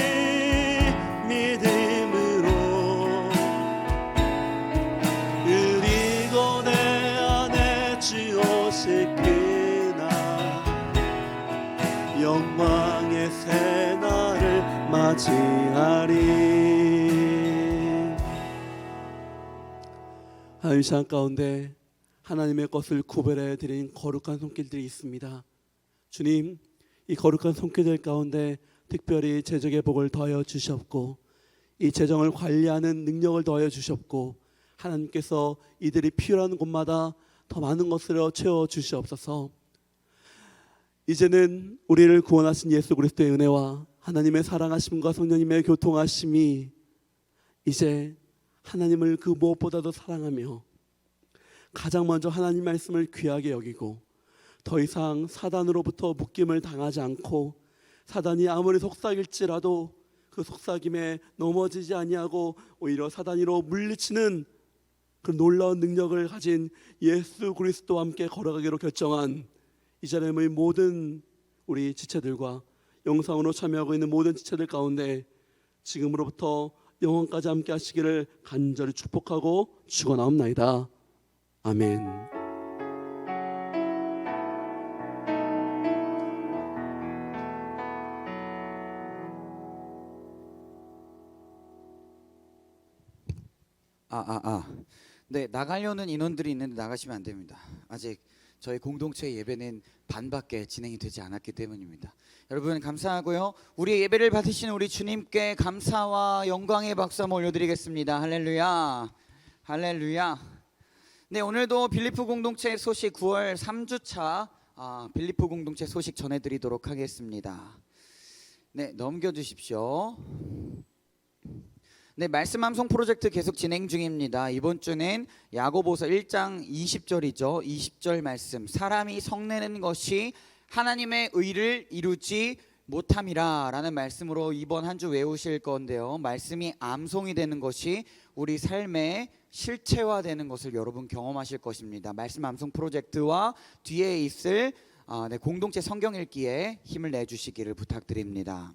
믿음으로 누리고 내 안에 주 오실 그날 영광의 새날을 맞이하리. 하나님, 시간 가운데 하나님의 것을 구별해 드린 거룩한 손길들이 있습니다. 주님, 이 거룩한 손길들 가운데 특별히 재정의 복을 더하여 주셨고 이 재정을 관리하는 능력을 더하여 주셨고 하나님께서 이들이 필요한 곳마다 더 많은 것으로 채워 주시옵소서. 이제는 우리를 구원하신 예수 그리스도의 은혜와 하나님의 사랑하심과 성령님의 교통하심이 이제 하나님을 그 무엇보다도 사랑하며 가장 먼저 하나님 말씀을 귀하게 여기고 더 이상 사단으로부터 묶임을 당하지 않고 사단이 아무리 속삭일지라도 그 속삭임에 넘어지지 아니하고 오히려 사단으로 물리치는 그 놀라운 능력을 가진 예수 그리스도와 함께 걸어가기로 결정한 이 자리의 모든 우리 지체들과 영상으로 참여하고 있는 모든 지체들 가운데 지금으로부터 영원까지 함께 하시기를 간절히 축복하고 축원하옵나이다. 아멘. 네, 나가려는 인원들이 있는데 나가시면 안 됩니다. 아직 저희 공동체 예배는 반밖에 진행이 되지 않았기 때문입니다. 여러분 감사하고요. 우리의 예배를 받으시는 우리 주님께 감사와 영광의 박수 한번 올려드리겠습니다. 할렐루야, 할렐루야. 네, 오늘도 빌리프 공동체 소식 9월 3주차 빌리프 공동체 소식 전해드리도록 하겠습니다. 네, 넘겨주십시오. 네, 말씀 암송 프로젝트 계속 진행 중입니다. 이번 주는 야고보서 1장 20절이죠. 20절 말씀. 사람이 성내는 것이 하나님의 의를 이루지 못함이라 라는 말씀으로 이번 한 주 외우실 건데요. 말씀이 암송이 되는 것이 우리 삶의 실체화되는 것을 여러분 경험하실 것입니다. 말씀 암송 프로젝트와 뒤에 있을 공동체 성경 읽기에 힘을 내주시기를 부탁드립니다.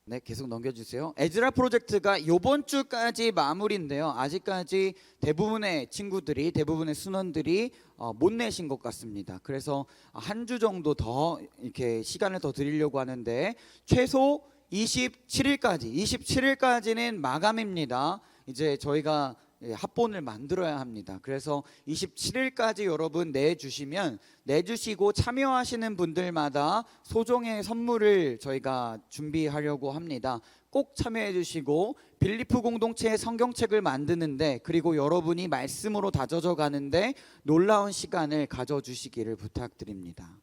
네, 계속 넘겨주세요. 에즈라 프로젝트가 이번 주까지 마무리인데요. 아직까지 대부분의 친구들이, 대부분의 순원들이 못 내신 것 같습니다. 그래서 한 주 정도 더 이렇게 시간을 더 드리려고 하는데 최소 27일까지는 마감입니다. 이제 저희가 합본을 만들어야 합니다. 그래서 27일까지 여러분 내주시고 참여하시는 분들마다 소정의 선물을 저희가 준비하려고 합니다. 꼭 참여해 주시고 빌리프 공동체의 성경책을 만드는데 그리고 여러분이 말씀으로 다져져 가는데 놀라운 시간을 가져주시기를 부탁드립니다.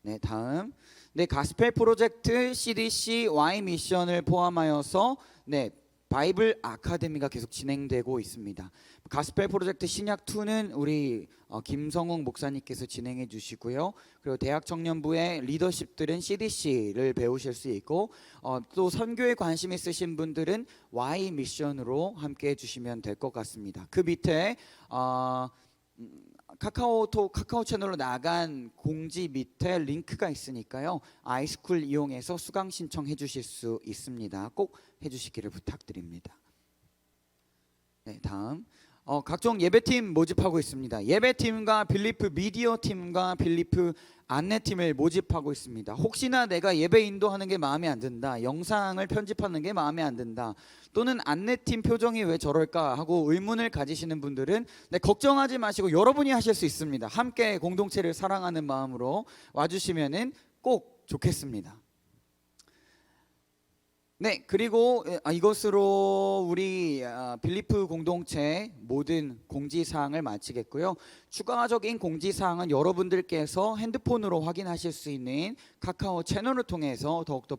네, 다음 가스펠 프로젝트 CDC Y 미션을 포함하여서 바이블 아카데미가 계속 진행되고 있습니다. 가스펠 프로젝트 신약 2는 우리 김성웅 목사님께서 진행해 주시고요. 그리고 대학 청년부의 리더십들은 CDC를 배우실 수 있고 또 선교에 관심 있으신 분들은 Y 미션으로 함께 해주시면 될 것 같습니다. 그 밑에 카카오 채널로 나간 공지 밑에 링크가 있으니까요. 아이스쿨 이용해서 수강 신청해 주실 수 있습니다. 꼭 해주시기를 부탁드립니다. 네, 다음 각종 예배팀 모집하고 있습니다. 예배팀과 빌리프 미디어 팀과 빌리프 안내팀을 모집하고 있습니다. 혹시나 내가 예배 인도하는 게 마음에 안 든다, 영상을 편집하는 게 마음에 안 든다, 또는 안내팀 표정이 왜 저럴까 하고 의문을 가지시는 분들은 걱정하지 마시고 여러분이 하실 수 있습니다. 함께 공동체를 사랑하는 마음으로 와주시면은 꼭 좋겠습니다. 네, 그리고 이것으로 우리 빌리프 공동체 모든 공지사항을 마치겠고요. 추가적인 공지사항은 여러분들께서 핸드폰으로 확인하실 수 있는 카카오 채널을 통해서 더욱더